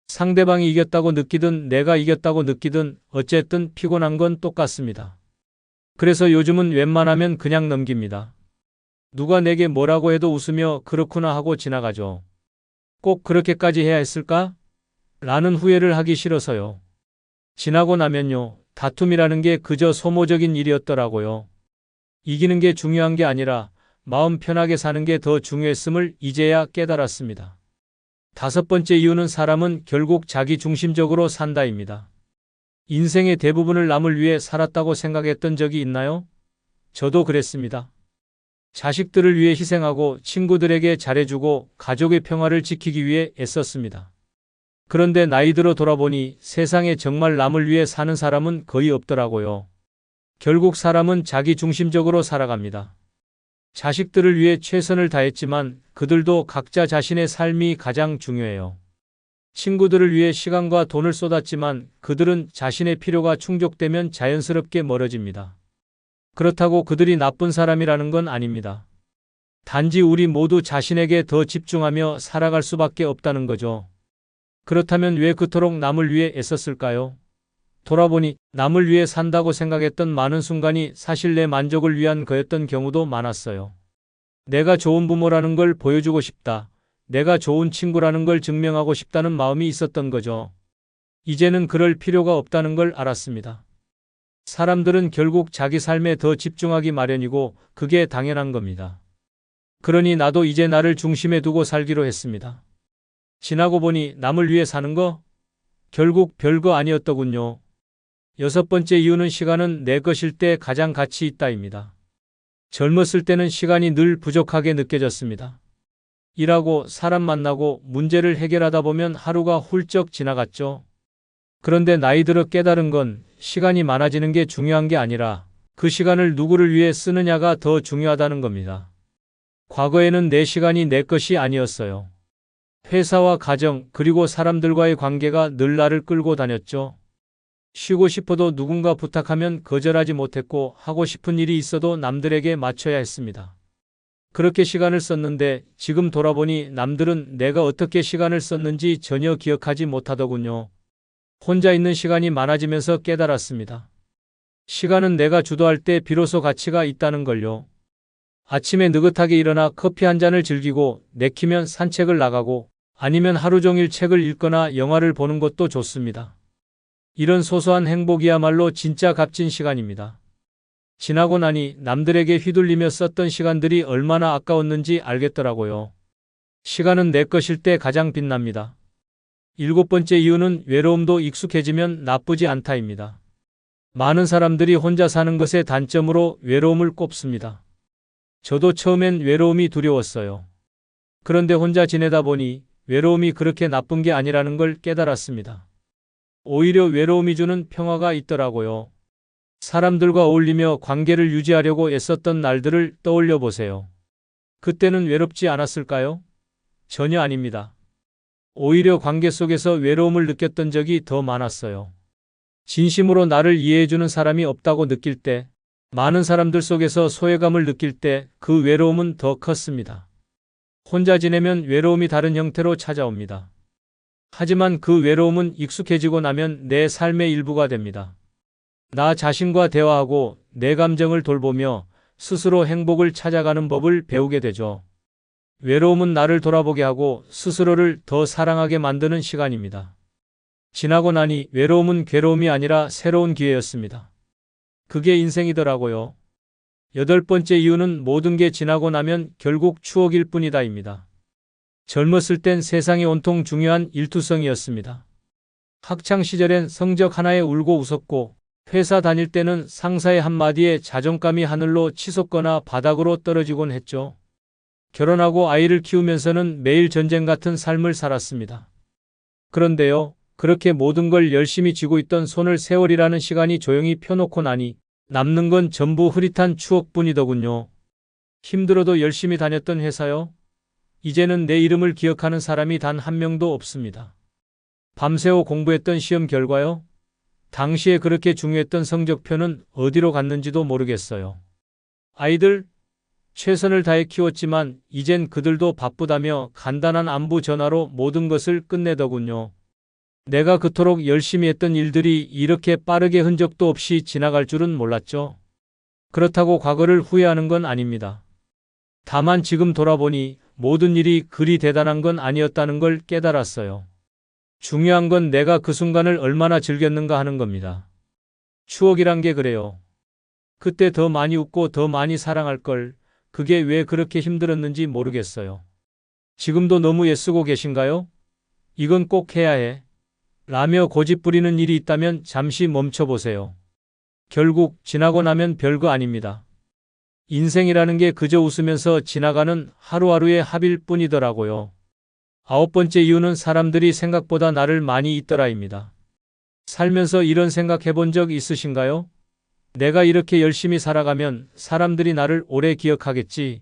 상대방이 이겼다고 느끼든 내가 이겼다고 느끼든 어쨌든 피곤한 건 똑같습니다. 그래서 요즘은 웬만하면 그냥 넘깁니다. 누가 내게 뭐라고 해도 웃으며 그렇구나 하고 지나가죠. 꼭 그렇게까지 해야 했을까? 라는 후회를 하기 싫어서요. 지나고 나면요. 다툼이라는 게 그저 소모적인 일이었더라고요. 이기는 게 중요한 게 아니라 마음 편하게 사는 게 더 중요했음을 이제야 깨달았습니다. 다섯 번째 이유는 사람은 결국 자기 중심적으로 산다입니다. 인생의 대부분을 남을 위해 살았다고 생각했던 적이 있나요? 저도 그랬습니다. 자식들을 위해 희생하고 친구들에게 잘해주고 가족의 평화를 지키기 위해 애썼습니다. 그런데 나이 들어 돌아보니 세상에 정말 남을 위해 사는 사람은 거의 없더라고요. 결국 사람은 자기 중심적으로 살아갑니다. 자식들을 위해 최선을 다했지만 그들도 각자 자신의 삶이 가장 중요해요. 친구들을 위해 시간과 돈을 쏟았지만 그들은 자신의 필요가 충족되면 자연스럽게 멀어집니다. 그렇다고 그들이 나쁜 사람이라는 건 아닙니다. 단지 우리 모두 자신에게 더 집중하며 살아갈 수밖에 없다는 거죠. 그렇다면 왜 그토록 남을 위해 애썼을까요? 돌아보니 남을 위해 산다고 생각했던 많은 순간이 사실 내 만족을 위한 거였던 경우도 많았어요. 내가 좋은 부모라는 걸 보여주고 싶다. 내가 좋은 친구라는 걸 증명하고 싶다는 마음이 있었던 거죠. 이제는 그럴 필요가 없다는 걸 알았습니다. 사람들은 결국 자기 삶에 더 집중하기 마련이고 그게 당연한 겁니다. 그러니 나도 이제 나를 중심에 두고 살기로 했습니다. 지나고 보니 남을 위해 사는 거? 결국 별거 아니었더군요. 여섯 번째 이유는 시간은 내 것일 때 가장 가치 있다입니다. 젊었을 때는 시간이 늘 부족하게 느껴졌습니다. 일하고 사람 만나고 문제를 해결하다 보면 하루가 훌쩍 지나갔죠. 그런데 나이 들어 깨달은 건 시간이 많아지는 게 중요한 게 아니라 그 시간을 누구를 위해 쓰느냐가 더 중요하다는 겁니다. 과거에는 내 시간이 내 것이 아니었어요. 회사와 가정 그리고 사람들과의 관계가 늘 나를 끌고 다녔죠. 쉬고 싶어도 누군가 부탁하면 거절하지 못했고 하고 싶은 일이 있어도 남들에게 맞춰야 했습니다. 그렇게 시간을 썼는데 지금 돌아보니 남들은 내가 어떻게 시간을 썼는지 전혀 기억하지 못하더군요. 혼자 있는 시간이 많아지면서 깨달았습니다. 시간은 내가 주도할 때 비로소 가치가 있다는 걸요. 아침에 느긋하게 일어나 커피 한 잔을 즐기고 내키면 산책을 나가고 아니면 하루 종일 책을 읽거나 영화를 보는 것도 좋습니다. 이런 소소한 행복이야말로 진짜 값진 시간입니다. 지나고 나니 남들에게 휘둘리며 썼던 시간들이 얼마나 아까웠는지 알겠더라고요. 시간은 내 것일 때 가장 빛납니다. 일곱 번째 이유는 외로움도 익숙해지면 나쁘지 않다입니다. 많은 사람들이 혼자 사는 것의 단점으로 외로움을 꼽습니다. 저도 처음엔 외로움이 두려웠어요. 그런데 혼자 지내다 보니 외로움이 그렇게 나쁜 게 아니라는 걸 깨달았습니다. 오히려 외로움이 주는 평화가 있더라고요. 사람들과 어울리며 관계를 유지하려고 애썼던 날들을 떠올려 보세요. 그때는 외롭지 않았을까요? 전혀 아닙니다. 오히려 관계 속에서 외로움을 느꼈던 적이 더 많았어요. 진심으로 나를 이해해주는 사람이 없다고 느낄 때, 많은 사람들 속에서 소외감을 느낄 때 그 외로움은 더 컸습니다. 혼자 지내면 외로움이 다른 형태로 찾아옵니다. 하지만 그 외로움은 익숙해지고 나면 내 삶의 일부가 됩니다. 나 자신과 대화하고 내 감정을 돌보며 스스로 행복을 찾아가는 법을 배우게 되죠. 외로움은 나를 돌아보게 하고 스스로를 더 사랑하게 만드는 시간입니다. 지나고 나니 외로움은 괴로움이 아니라 새로운 기회였습니다. 그게 인생이더라고요. 8번째 이유는 모든 게 지나고 나면 결국 추억일 뿐이다입니다. 젊었을 땐 세상이 온통 중요한 일투성이었습니다. 학창 시절엔 성적 하나에 울고 웃었고, 회사 다닐 때는 상사의 한마디에 자존감이 하늘로 치솟거나 바닥으로 떨어지곤 했죠. 결혼하고 아이를 키우면서는 매일 전쟁 같은 삶을 살았습니다. 그런데요, 그렇게 모든 걸 열심히 쥐고 있던 손을 세월이라는 시간이 조용히 펴놓고 나니 남는 건 전부 흐릿한 추억뿐이더군요. 힘들어도 열심히 다녔던 회사요. 이제는 내 이름을 기억하는 사람이 단 한 명도 없습니다. 밤새워 공부했던 시험 결과요. 당시에 그렇게 중요했던 성적표는 어디로 갔는지도 모르겠어요. 아이들, 최선을 다해 키웠지만 이젠 그들도 바쁘다며 간단한 안부 전화로 모든 것을 끝내더군요. 내가 그토록 열심히 했던 일들이 이렇게 빠르게 흔적도 없이 지나갈 줄은 몰랐죠. 그렇다고 과거를 후회하는 건 아닙니다. 다만 지금 돌아보니 모든 일이 그리 대단한 건 아니었다는 걸 깨달았어요. 중요한 건 내가 그 순간을 얼마나 즐겼는가 하는 겁니다. 추억이란 게 그래요. 그때 더 많이 웃고 더 많이 사랑할 걸, 그게 왜 그렇게 힘들었는지 모르겠어요. 지금도 너무 애쓰고 계신가요? 이건 꼭 해야 해. 라며 고집 부리는 일이 있다면 잠시 멈춰보세요. 결국 지나고 나면 별거 아닙니다. 인생이라는 게 그저 웃으면서 지나가는 하루하루의 합일 뿐이더라고요. 9번째 이유는 사람들이 생각보다 나를 많이 잊더라입니다. 살면서 이런 생각 해본 적 있으신가요? 내가 이렇게 열심히 살아가면 사람들이 나를 오래 기억하겠지.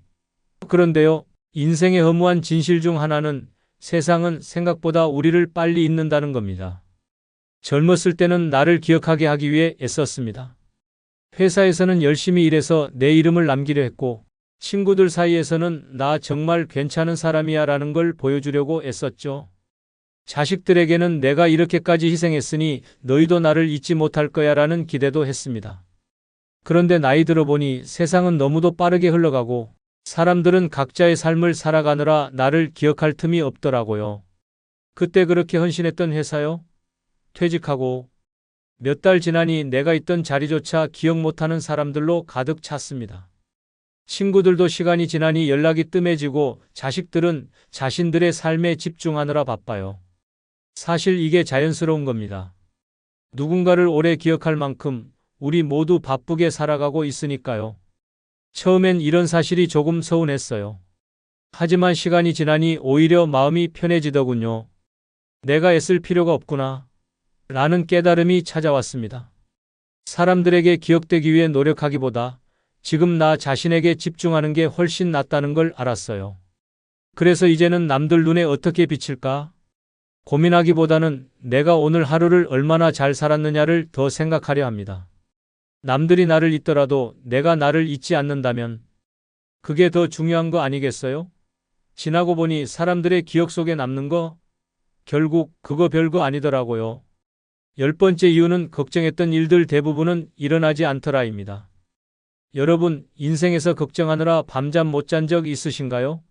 그런데요, 인생의 허무한 진실 중 하나는 세상은 생각보다 우리를 빨리 잊는다는 겁니다. 젊었을 때는 나를 기억하게 하기 위해 애썼습니다. 회사에서는 열심히 일해서 내 이름을 남기려 했고, 친구들 사이에서는 나 정말 괜찮은 사람이야 라는 걸 보여주려고 애썼죠. 자식들에게는 내가 이렇게까지 희생했으니 너희도 나를 잊지 못할 거야 라는 기대도 했습니다. 그런데 나이 들어보니 세상은 너무도 빠르게 흘러가고 사람들은 각자의 삶을 살아가느라 나를 기억할 틈이 없더라고요. 그때 그렇게 헌신했던 회사요? 퇴직하고 몇 달 지나니 내가 있던 자리조차 기억 못하는 사람들로 가득 찼습니다. 친구들도 시간이 지나니 연락이 뜸해지고 자식들은 자신들의 삶에 집중하느라 바빠요. 사실 이게 자연스러운 겁니다. 누군가를 오래 기억할 만큼 우리 모두 바쁘게 살아가고 있으니까요. 처음엔 이런 사실이 조금 서운했어요. 하지만 시간이 지나니 오히려 마음이 편해지더군요. 내가 애쓸 필요가 없구나 라는 깨달음이 찾아왔습니다. 사람들에게 기억되기 위해 노력하기보다 지금 나 자신에게 집중하는 게 훨씬 낫다는 걸 알았어요. 그래서 이제는 남들 눈에 어떻게 비칠까 고민하기보다는 내가 오늘 하루를 얼마나 잘 살았느냐를 더 생각하려 합니다. 남들이 나를 잊더라도 내가 나를 잊지 않는다면 그게 더 중요한 거 아니겠어요? 지나고 보니 사람들의 기억 속에 남는 거 결국 그거 별거 아니더라고요. 10번째 이유는 걱정했던 일들 대부분은 일어나지 않더라입니다. 여러분, 인생에서 걱정하느라 밤잠 못 잔 적 있으신가요?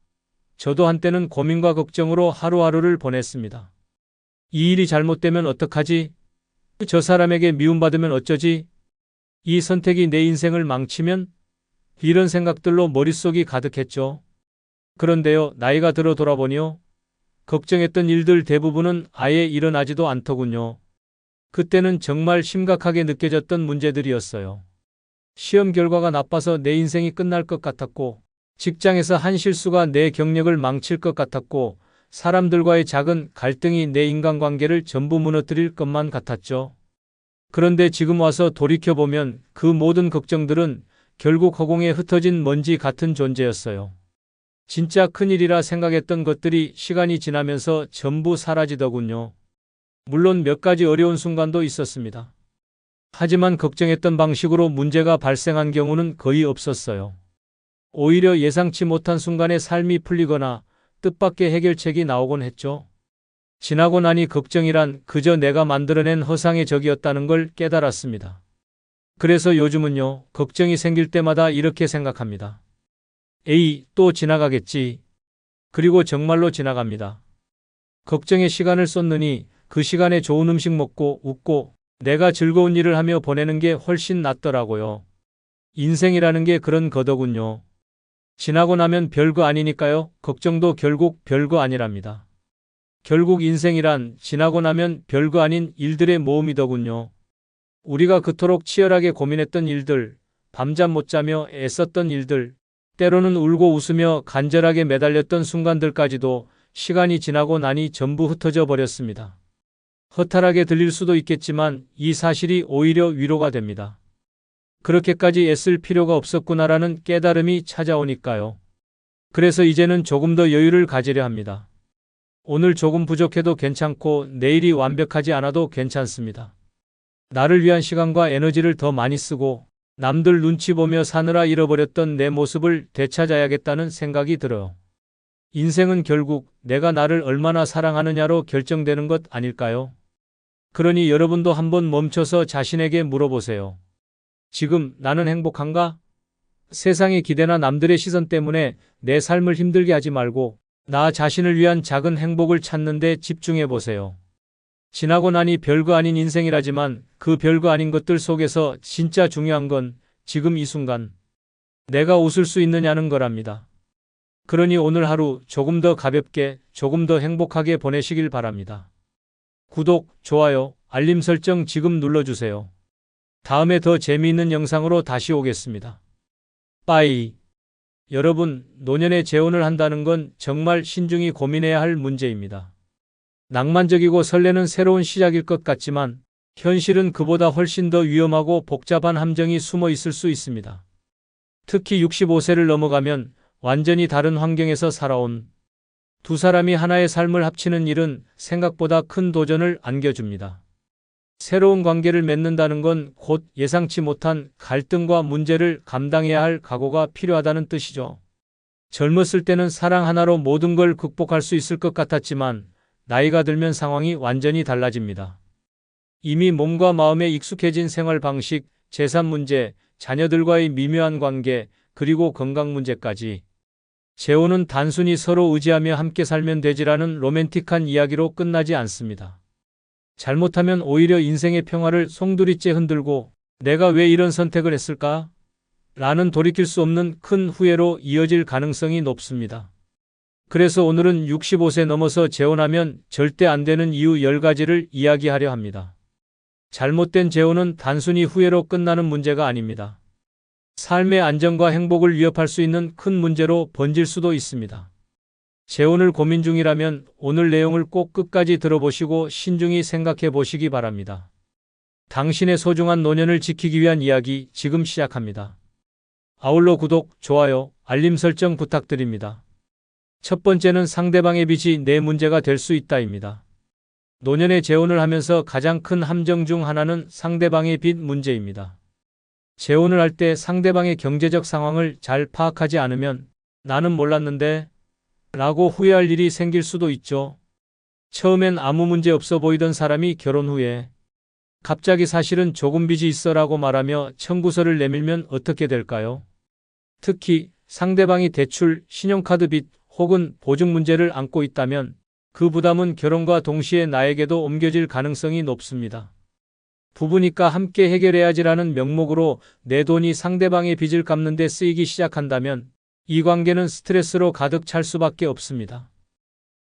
저도 한때는 고민과 걱정으로 하루하루를 보냈습니다. 이 일이 잘못되면 어떡하지? 저 사람에게 미움받으면 어쩌지? 이 선택이 내 인생을 망치면? 이런 생각들로 머릿속이 가득했죠. 그런데요, 나이가 들어 돌아보니요. 걱정했던 일들 대부분은 아예 일어나지도 않더군요. 그때는 정말 심각하게 느껴졌던 문제들이었어요. 시험 결과가 나빠서 내 인생이 끝날 것 같았고, 직장에서 한 실수가 내 경력을 망칠 것 같았고, 사람들과의 작은 갈등이 내 인간관계를 전부 무너뜨릴 것만 같았죠. 그런데 지금 와서 돌이켜보면 그 모든 걱정들은 결국 허공에 흩어진 먼지 같은 존재였어요. 진짜 큰일이라 생각했던 것들이 시간이 지나면서 전부 사라지더군요. 물론 몇 가지 어려운 순간도 있었습니다. 하지만 걱정했던 방식으로 문제가 발생한 경우는 거의 없었어요. 오히려 예상치 못한 순간에 삶이 풀리거나 뜻밖의 해결책이 나오곤 했죠. 지나고 나니 걱정이란 그저 내가 만들어낸 허상의 적이었다는 걸 깨달았습니다. 그래서 요즘은요, 걱정이 생길 때마다 이렇게 생각합니다. 에이, 또 지나가겠지. 그리고 정말로 지나갑니다. 걱정에 시간을 쏟느니 그 시간에 좋은 음식 먹고 웃고 내가 즐거운 일을 하며 보내는 게 훨씬 낫더라고요. 인생이라는 게 그런 거더군요. 지나고 나면 별거 아니니까요. 걱정도 결국 별거 아니랍니다. 결국 인생이란 지나고 나면 별거 아닌 일들의 모음이더군요. 우리가 그토록 치열하게 고민했던 일들, 밤잠 못 자며 애썼던 일들, 때로는 울고 웃으며 간절하게 매달렸던 순간들까지도 시간이 지나고 나니 전부 흩어져 버렸습니다. 허탈하게 들릴 수도 있겠지만 이 사실이 오히려 위로가 됩니다. 그렇게까지 애쓸 필요가 없었구나라는 깨달음이 찾아오니까요. 그래서 이제는 조금 더 여유를 가지려 합니다. 오늘 조금 부족해도 괜찮고 내일이 완벽하지 않아도 괜찮습니다. 나를 위한 시간과 에너지를 더 많이 쓰고 남들 눈치 보며 사느라 잃어버렸던 내 모습을 되찾아야겠다는 생각이 들어요. 인생은 결국 내가 나를 얼마나 사랑하느냐로 결정되는 것 아닐까요? 그러니 여러분도 한번 멈춰서 자신에게 물어보세요. 지금 나는 행복한가? 세상의 기대나 남들의 시선 때문에 내 삶을 힘들게 하지 말고 나 자신을 위한 작은 행복을 찾는 데 집중해 보세요. 지나고 나니 별거 아닌 인생이라지만 그 별거 아닌 것들 속에서 진짜 중요한 건 지금 이 순간 내가 웃을 수 있느냐는 거랍니다. 그러니 오늘 하루 조금 더 가볍게, 조금 더 행복하게 보내시길 바랍니다. 구독, 좋아요, 알림 설정 지금 눌러주세요. 다음에 더 재미있는 영상으로 다시 오겠습니다. 빠이. 여러분, 노년에 재혼을 한다는 건 정말 신중히 고민해야 할 문제입니다. 낭만적이고 설레는 새로운 시작일 것 같지만 현실은 그보다 훨씬 더 위험하고 복잡한 함정이 숨어 있을 수 있습니다. 특히 65세를 넘어가면 완전히 다른 환경에서 살아온 두 사람이 하나의 삶을 합치는 일은 생각보다 큰 도전을 안겨줍니다. 새로운 관계를 맺는다는 건 곧 예상치 못한 갈등과 문제를 감당해야 할 각오가 필요하다는 뜻이죠. 젊었을 때는 사랑 하나로 모든 걸 극복할 수 있을 것 같았지만 나이가 들면 상황이 완전히 달라집니다. 이미 몸과 마음에 익숙해진 생활 방식, 재산 문제, 자녀들과의 미묘한 관계, 그리고 건강 문제까지. 재혼은 단순히 서로 의지하며 함께 살면 되지라는 로맨틱한 이야기로 끝나지 않습니다. 잘못하면 오히려 인생의 평화를 송두리째 흔들고 내가 왜 이런 선택을 했을까? 라는 돌이킬 수 없는 큰 후회로 이어질 가능성이 높습니다. 그래서 오늘은 65세 넘어서 재혼하면 절대 안 되는 이유 10가지를 이야기하려 합니다. 잘못된 재혼은 단순히 후회로 끝나는 문제가 아닙니다. 삶의 안정과 행복을 위협할 수 있는 큰 문제로 번질 수도 있습니다. 재혼을 고민 중이라면 오늘 내용을 꼭 끝까지 들어보시고 신중히 생각해 보시기 바랍니다. 당신의 소중한 노년을 지키기 위한 이야기 지금 시작합니다. 아울러 구독, 좋아요, 알림 설정 부탁드립니다. 첫 번째는 상대방의 빚이 내 문제가 될 수 있다입니다. 노년에 재혼을 하면서 가장 큰 함정 중 하나는 상대방의 빚 문제입니다. 재혼을 할 때 상대방의 경제적 상황을 잘 파악하지 않으면 나는 몰랐는데 라고 후회할 일이 생길 수도 있죠. 처음엔 아무 문제 없어 보이던 사람이 결혼 후에 갑자기 사실은 조금 빚이 있어 라고 말하며 청구서를 내밀면 어떻게 될까요? 특히 상대방이 대출, 신용카드 빚 혹은 보증 문제를 안고 있다면 그 부담은 결혼과 동시에 나에게도 옮겨질 가능성이 높습니다. 부부니까 함께 해결해야지라는 명목으로 내 돈이 상대방의 빚을 갚는 데 쓰이기 시작한다면 이 관계는 스트레스로 가득 찰 수밖에 없습니다.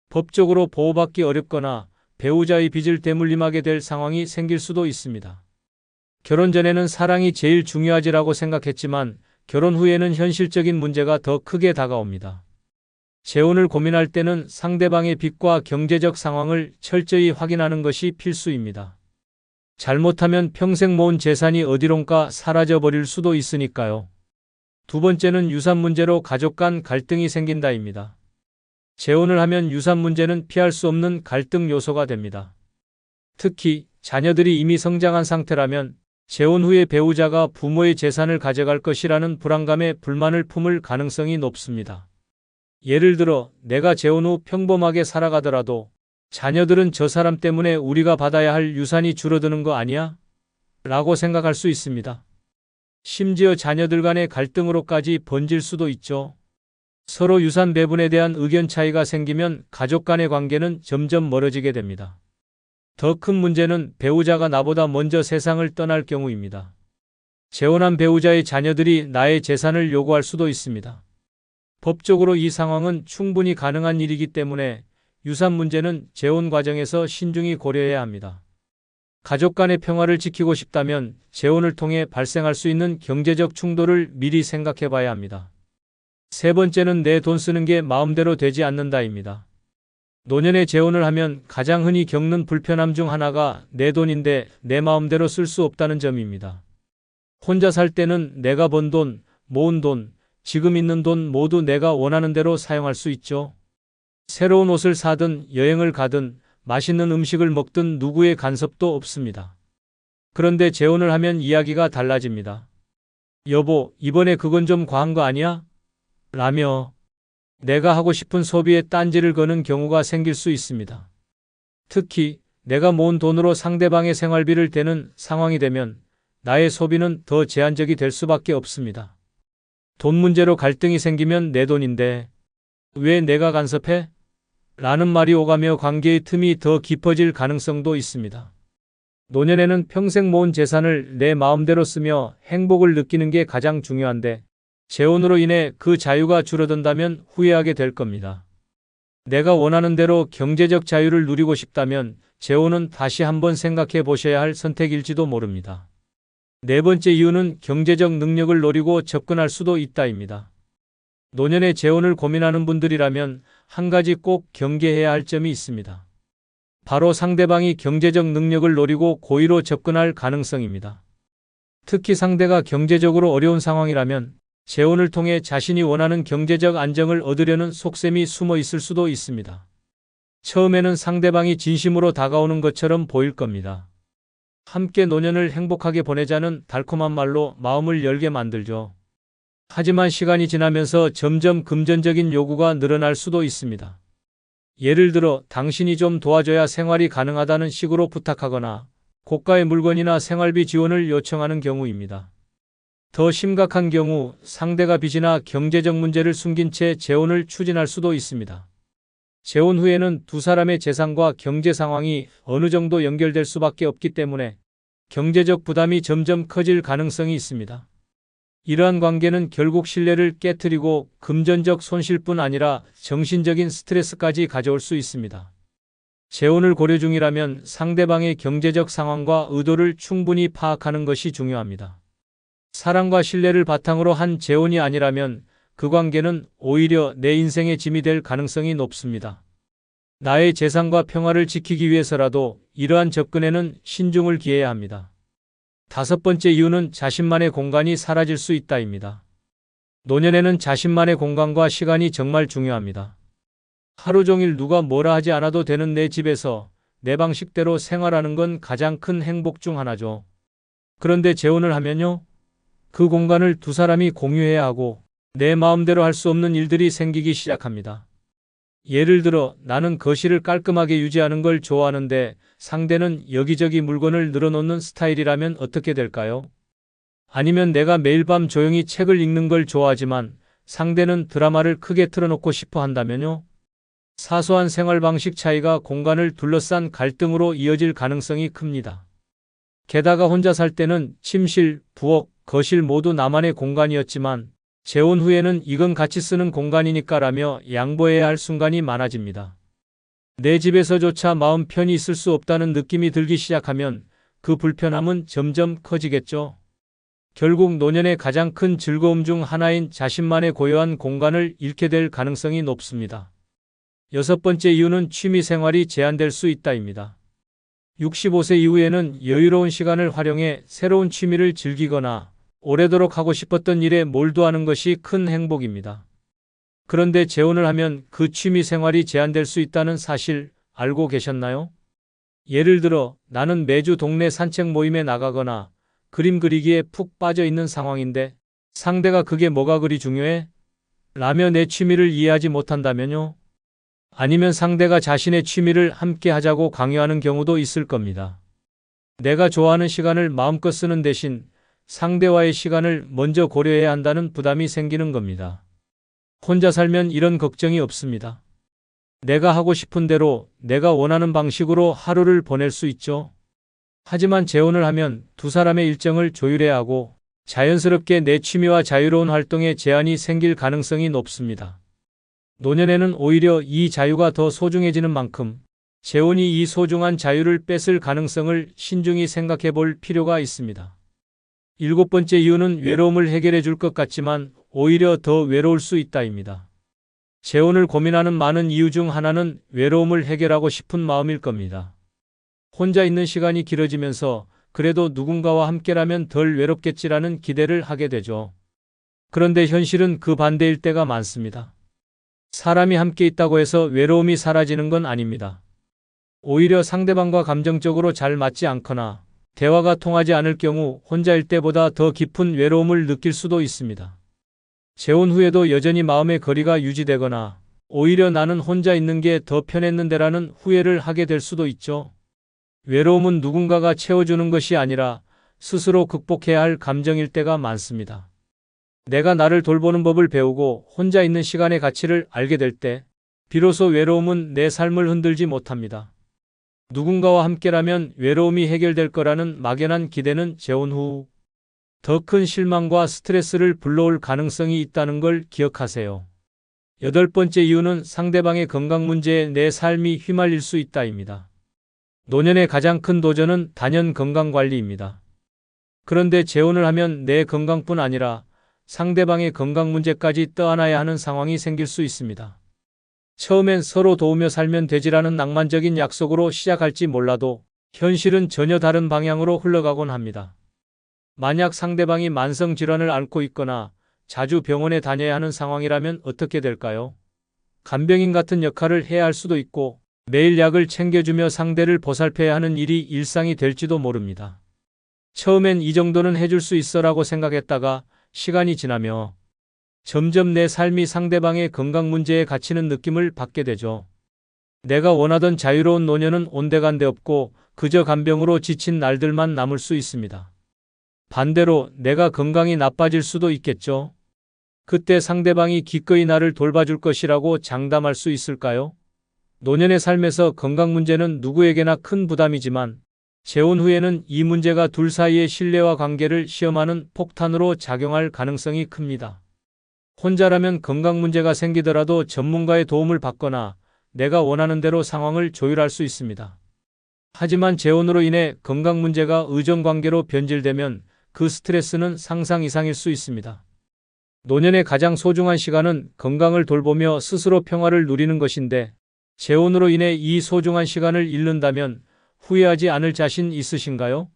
법적으로 보호받기 어렵거나 배우자의 빚을 대물림하게 될 상황이 생길 수도 있습니다. 결혼 전에는 사랑이 제일 중요하지라고 생각했지만 결혼 후에는 현실적인 문제가 더 크게 다가옵니다. 재혼을 고민할 때는 상대방의 빚과 경제적 상황을 철저히 확인하는 것이 필수입니다. 잘못하면 평생 모은 재산이 어디론가 사라져버릴 수도 있으니까요. 두 번째는 유산 문제로 가족 간 갈등이 생긴다입니다. 재혼을 하면 유산 문제는 피할 수 없는 갈등 요소가 됩니다. 특히 자녀들이 이미 성장한 상태라면 재혼 후에 배우자가 부모의 재산을 가져갈 것이라는 불안감에 불만을 품을 가능성이 높습니다. 예를 들어 내가 재혼 후 평범하게 살아가더라도 자녀들은 저 사람 때문에 우리가 받아야 할 유산이 줄어드는 거 아니야? 라고 생각할 수 있습니다. 심지어 자녀들 간의 갈등으로까지 번질 수도 있죠. 서로 유산 배분에 대한 의견 차이가 생기면 가족 간의 관계는 점점 멀어지게 됩니다. 더 큰 문제는 배우자가 나보다 먼저 세상을 떠날 경우입니다. 재혼한 배우자의 자녀들이 나의 재산을 요구할 수도 있습니다. 법적으로 이 상황은 충분히 가능한 일이기 때문에 유산 문제는 재혼 과정에서 신중히 고려해야 합니다. 가족 간의 평화를 지키고 싶다면 재혼을 통해 발생할 수 있는 경제적 충돌을 미리 생각해 봐야 합니다. 세 번째는 내 돈 쓰는 게 마음대로 되지 않는다입니다. 노년에 재혼을 하면 가장 흔히 겪는 불편함 중 하나가 내 돈인데 내 마음대로 쓸 수 없다는 점입니다. 혼자 살 때는 내가 번 돈, 모은 돈, 지금 있는 돈 모두 내가 원하는 대로 사용할 수 있죠. 새로운 옷을 사든 여행을 가든 맛있는 음식을 먹든 누구의 간섭도 없습니다. 그런데 재혼을 하면 이야기가 달라집니다. 여보, 이번에 그건 좀 과한 거 아니야? 라며 내가 하고 싶은 소비에 딴지를 거는 경우가 생길 수 있습니다. 특히 내가 모은 돈으로 상대방의 생활비를 대는 상황이 되면 나의 소비는 더 제한적이 될 수밖에 없습니다. 돈 문제로 갈등이 생기면 내 돈인데 왜 내가 간섭해? 라는 말이 오가며 관계의 틈이 더 깊어질 가능성도 있습니다. 노년에는 평생 모은 재산을 내 마음대로 쓰며 행복을 느끼는 게 가장 중요한데 재혼으로 인해 그 자유가 줄어든다면 후회하게 될 겁니다. 내가 원하는 대로 경제적 자유를 누리고 싶다면 재혼은 다시 한번 생각해 보셔야 할 선택일지도 모릅니다. 네 번째 이유는 경제적 능력을 노리고 접근할 수도 있다입니다. 노년에 재혼을 고민하는 분들이라면 한 가지 꼭 경계해야 할 점이 있습니다. 바로 상대방이 경제적 능력을 노리고 고의로 접근할 가능성입니다. 특히 상대가 경제적으로 어려운 상황이라면 재혼을 통해 자신이 원하는 경제적 안정을 얻으려는 속셈이 숨어 있을 수도 있습니다. 처음에는 상대방이 진심으로 다가오는 것처럼 보일 겁니다. 함께 노년을 행복하게 보내자는 달콤한 말로 마음을 열게 만들죠. 하지만 시간이 지나면서 점점 금전적인 요구가 늘어날 수도 있습니다. 예를 들어 당신이 좀 도와줘야 생활이 가능하다는 식으로 부탁하거나 고가의 물건이나 생활비 지원을 요청하는 경우입니다. 더 심각한 경우 상대가 빚이나 경제적 문제를 숨긴 채 재혼을 추진할 수도 있습니다. 재혼 후에는 두 사람의 재산과 경제 상황이 어느 정도 연결될 수밖에 없기 때문에 경제적 부담이 점점 커질 가능성이 있습니다. 이러한 관계는 결국 신뢰를 깨트리고 금전적 손실뿐 아니라 정신적인 스트레스까지 가져올 수 있습니다. 재혼을 고려 중이라면 상대방의 경제적 상황과 의도를 충분히 파악하는 것이 중요합니다. 사랑과 신뢰를 바탕으로 한 재혼이 아니라면 그 관계는 오히려 내 인생의 짐이 될 가능성이 높습니다. 나의 재산과 평화를 지키기 위해서라도 이러한 접근에는 신중을 기해야 합니다. 다섯 번째 이유는 자신만의 공간이 사라질 수 있다입니다. 노년에는 자신만의 공간과 시간이 정말 중요합니다. 하루 종일 누가 뭐라 하지 않아도 되는 내 집에서 내 방식대로 생활하는 건 가장 큰 행복 중 하나죠. 그런데 재혼을 하면요? 그 공간을 두 사람이 공유해야 하고 내 마음대로 할 수 없는 일들이 생기기 시작합니다. 예를 들어 나는 거실을 깔끔하게 유지하는 걸 좋아하는데 상대는 여기저기 물건을 늘어놓는 스타일이라면 어떻게 될까요? 아니면 내가 매일 밤 조용히 책을 읽는 걸 좋아하지만 상대는 드라마를 크게 틀어놓고 싶어 한다면요? 사소한 생활 방식 차이가 공간을 둘러싼 갈등으로 이어질 가능성이 큽니다. 게다가 혼자 살 때는 침실, 부엌, 거실 모두 나만의 공간이었지만 재혼 후에는 이건 같이 쓰는 공간이니까라며 양보해야 할 순간이 많아집니다. 내 집에서조차 마음 편히 있을 수 없다는 느낌이 들기 시작하면 그 불편함은 점점 커지겠죠. 결국 노년의 가장 큰 즐거움 중 하나인 자신만의 고요한 공간을 잃게 될 가능성이 높습니다. 여섯 번째 이유는 취미 생활이 제한될 수 있다입니다. 65세 이후에는 여유로운 시간을 활용해 새로운 취미를 즐기거나 오래도록 하고 싶었던 일에 몰두하는 것이 큰 행복입니다. 그런데 재혼을 하면 그 취미 생활이 제한될 수 있다는 사실 알고 계셨나요? 예를 들어 나는 매주 동네 산책 모임에 나가거나 그림 그리기에 푹 빠져 있는 상황인데 상대가 그게 뭐가 그리 중요해? 라며 내 취미를 이해하지 못한다면요? 아니면 상대가 자신의 취미를 함께 하자고 강요하는 경우도 있을 겁니다. 내가 좋아하는 시간을 마음껏 쓰는 대신 상대와의 시간을 먼저 고려해야 한다는 부담이 생기는 겁니다. 혼자 살면 이런 걱정이 없습니다. 내가 하고 싶은 대로 내가 원하는 방식으로 하루를 보낼 수 있죠. 하지만 재혼을 하면 두 사람의 일정을 조율해야 하고 자연스럽게 내 취미와 자유로운 활동에 제한이 생길 가능성이 높습니다. 노년에는 오히려 이 자유가 더 소중해지는 만큼 재혼이 이 소중한 자유를 뺏을 가능성을 신중히 생각해 볼 필요가 있습니다. 7번째 이유는 외로움을 해결해 줄 것 같지만 오히려 더 외로울 수 있다입니다. 재혼을 고민하는 많은 이유 중 하나는 외로움을 해결하고 싶은 마음일 겁니다. 혼자 있는 시간이 길어지면서 그래도 누군가와 함께라면 덜 외롭겠지라는 기대를 하게 되죠. 그런데 현실은 그 반대일 때가 많습니다. 사람이 함께 있다고 해서 외로움이 사라지는 건 아닙니다. 오히려 상대방과 감정적으로 잘 맞지 않거나 대화가 통하지 않을 경우 혼자일 때보다 더 깊은 외로움을 느낄 수도 있습니다. 재혼 후에도 여전히 마음의 거리가 유지되거나 오히려 나는 혼자 있는 게 더 편했는데라는 후회를 하게 될 수도 있죠. 외로움은 누군가가 채워주는 것이 아니라 스스로 극복해야 할 감정일 때가 많습니다. 내가 나를 돌보는 법을 배우고 혼자 있는 시간의 가치를 알게 될 때 비로소 외로움은 내 삶을 흔들지 못합니다. 누군가와 함께라면 외로움이 해결될 거라는 막연한 기대는 재혼 후 더 큰 실망과 스트레스를 불러올 가능성이 있다는 걸 기억하세요. 8번째 이유는 상대방의 건강 문제에 내 삶이 휘말릴 수 있다입니다. 노년의 가장 큰 도전은 단연 건강관리입니다. 그런데 재혼을 하면 내 건강뿐 아니라 상대방의 건강 문제까지 떠안아야 하는 상황이 생길 수 있습니다. 처음엔 서로 도우며 살면 되지라는 낭만적인 약속으로 시작할지 몰라도 현실은 전혀 다른 방향으로 흘러가곤 합니다. 만약 상대방이 만성질환을 앓고 있거나 자주 병원에 다녀야 하는 상황이라면 어떻게 될까요? 간병인 같은 역할을 해야 할 수도 있고 매일 약을 챙겨주며 상대를 보살펴야 하는 일이 일상이 될지도 모릅니다. 처음엔 이 정도는 해줄 수 있어라고 생각했다가 시간이 지나며 점점 내 삶이 상대방의 건강 문제에 갇히는 느낌을 받게 되죠. 내가 원하던 자유로운 노년은 온데간데 없고 그저 간병으로 지친 날들만 남을 수 있습니다. 반대로 내가 건강이 나빠질 수도 있겠죠. 그때 상대방이 기꺼이 나를 돌봐줄 것이라고 장담할 수 있을까요? 노년의 삶에서 건강 문제는 누구에게나 큰 부담이지만 재혼 후에는 이 문제가 둘 사이의 신뢰와 관계를 시험하는 폭탄으로 작용할 가능성이 큽니다. 혼자라면 건강 문제가 생기더라도 전문가의 도움을 받거나 내가 원하는 대로 상황을 조율할 수 있습니다. 하지만 재혼으로 인해 건강 문제가 의존 관계로 변질되면 그 스트레스는 상상 이상일 수 있습니다. 노년의 가장 소중한 시간은 건강을 돌보며 스스로 평화를 누리는 것인데 재혼으로 인해 이 소중한 시간을 잃는다면 후회하지 않을 자신 있으신가요?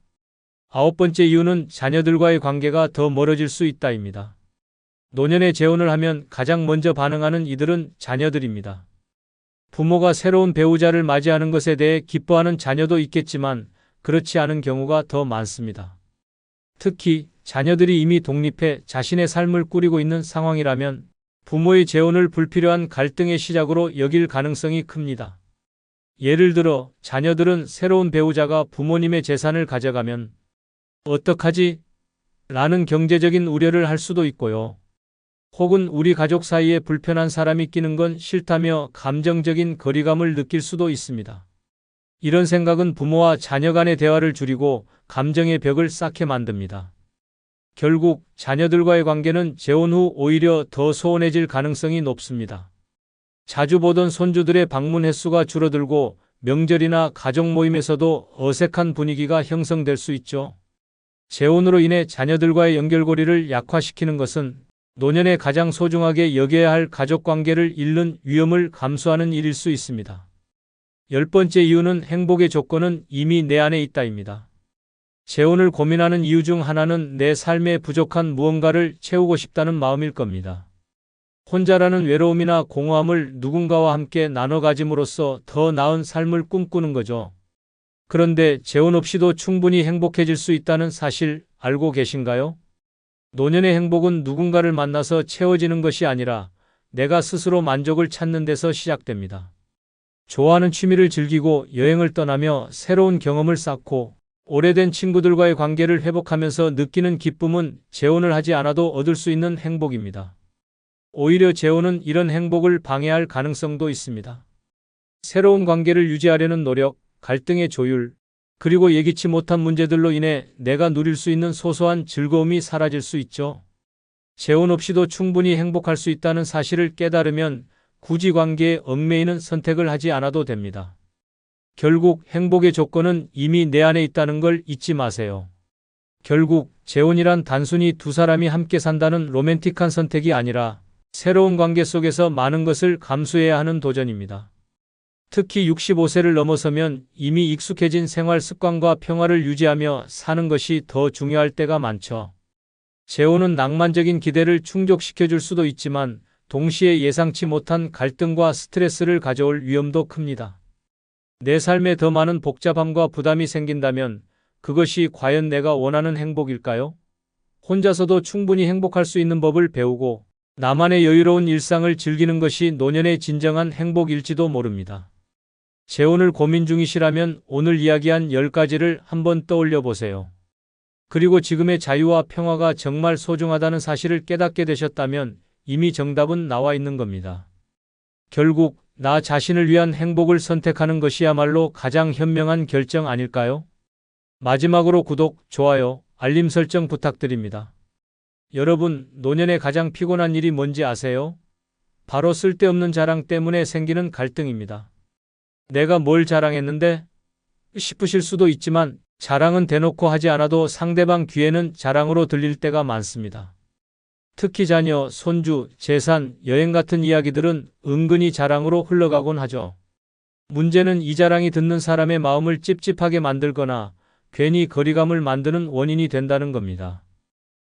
9번째 이유는 자녀들과의 관계가 더 멀어질 수 있다입니다. 노년에 재혼을 하면 가장 먼저 반응하는 이들은 자녀들입니다. 부모가 새로운 배우자를 맞이하는 것에 대해 기뻐하는 자녀도 있겠지만 그렇지 않은 경우가 더 많습니다. 특히 자녀들이 이미 독립해 자신의 삶을 꾸리고 있는 상황이라면 부모의 재혼을 불필요한 갈등의 시작으로 여길 가능성이 큽니다. 예를 들어 자녀들은 새로운 배우자가 부모님의 재산을 가져가면 어떡하지? 라는 경제적인 우려를 할 수도 있고요. 혹은 우리 가족 사이에 불편한 사람이 끼는 건 싫다며 감정적인 거리감을 느낄 수도 있습니다. 이런 생각은 부모와 자녀 간의 대화를 줄이고 감정의 벽을 쌓게 만듭니다. 결국 자녀들과의 관계는 재혼 후 오히려 더 소원해질 가능성이 높습니다. 자주 보던 손주들의 방문 횟수가 줄어들고 명절이나 가족 모임에서도 어색한 분위기가 형성될 수 있죠. 재혼으로 인해 자녀들과의 연결고리를 약화시키는 것은 노년에 가장 소중하게 여겨야 할 가족관계를 잃는 위험을 감수하는 일일 수 있습니다. 10번째 이유는 행복의 조건은 이미 내 안에 있다입니다. 재혼을 고민하는 이유 중 하나는 내 삶에 부족한 무언가를 채우고 싶다는 마음일 겁니다. 혼자라는 외로움이나 공허함을 누군가와 함께 나눠 가짐으로써 더 나은 삶을 꿈꾸는 거죠. 그런데 재혼 없이도 충분히 행복해질 수 있다는 사실 알고 계신가요? 노년의 행복은 누군가를 만나서 채워지는 것이 아니라 내가 스스로 만족을 찾는 데서 시작됩니다. 좋아하는 취미를 즐기고 여행을 떠나며 새로운 경험을 쌓고 오래된 친구들과의 관계를 회복하면서 느끼는 기쁨은 재혼을 하지 않아도 얻을 수 있는 행복입니다. 오히려 재혼은 이런 행복을 방해할 가능성도 있습니다. 새로운 관계를 유지하려는 노력, 갈등의 조율, 그리고 예기치 못한 문제들로 인해 내가 누릴 수 있는 소소한 즐거움이 사라질 수 있죠. 재혼 없이도 충분히 행복할 수 있다는 사실을 깨달으면 굳이 관계에 얽매이는 선택을 하지 않아도 됩니다. 결국 행복의 조건은 이미 내 안에 있다는 걸 잊지 마세요. 결국 재혼이란 단순히 두 사람이 함께 산다는 로맨틱한 선택이 아니라 새로운 관계 속에서 많은 것을 감수해야 하는 도전입니다. 특히 65세를 넘어서면 이미 익숙해진 생활 습관과 평화를 유지하며 사는 것이 더 중요할 때가 많죠. 재혼은 낭만적인 기대를 충족시켜줄 수도 있지만 동시에 예상치 못한 갈등과 스트레스를 가져올 위험도 큽니다. 내 삶에 더 많은 복잡함과 부담이 생긴다면 그것이 과연 내가 원하는 행복일까요? 혼자서도 충분히 행복할 수 있는 법을 배우고 나만의 여유로운 일상을 즐기는 것이 노년의 진정한 행복일지도 모릅니다. 재혼을 고민 중이시라면 오늘 이야기한 10가지를 한번 떠올려 보세요. 그리고 지금의 자유와 평화가 정말 소중하다는 사실을 깨닫게 되셨다면 이미 정답은 나와 있는 겁니다. 결국 나 자신을 위한 행복을 선택하는 것이야말로 가장 현명한 결정 아닐까요? 마지막으로 구독, 좋아요, 알림 설정 부탁드립니다. 여러분, 노년에 가장 피곤한 일이 뭔지 아세요? 바로 쓸데없는 자랑 때문에 생기는 갈등입니다. 내가 뭘 자랑했는데? 싶으실 수도 있지만 자랑은 대놓고 하지 않아도 상대방 귀에는 자랑으로 들릴 때가 많습니다. 특히 자녀, 손주, 재산, 여행 같은 이야기들은 은근히 자랑으로 흘러가곤 하죠. 문제는 이 자랑이 듣는 사람의 마음을 찝찝하게 만들거나 괜히 거리감을 만드는 원인이 된다는 겁니다.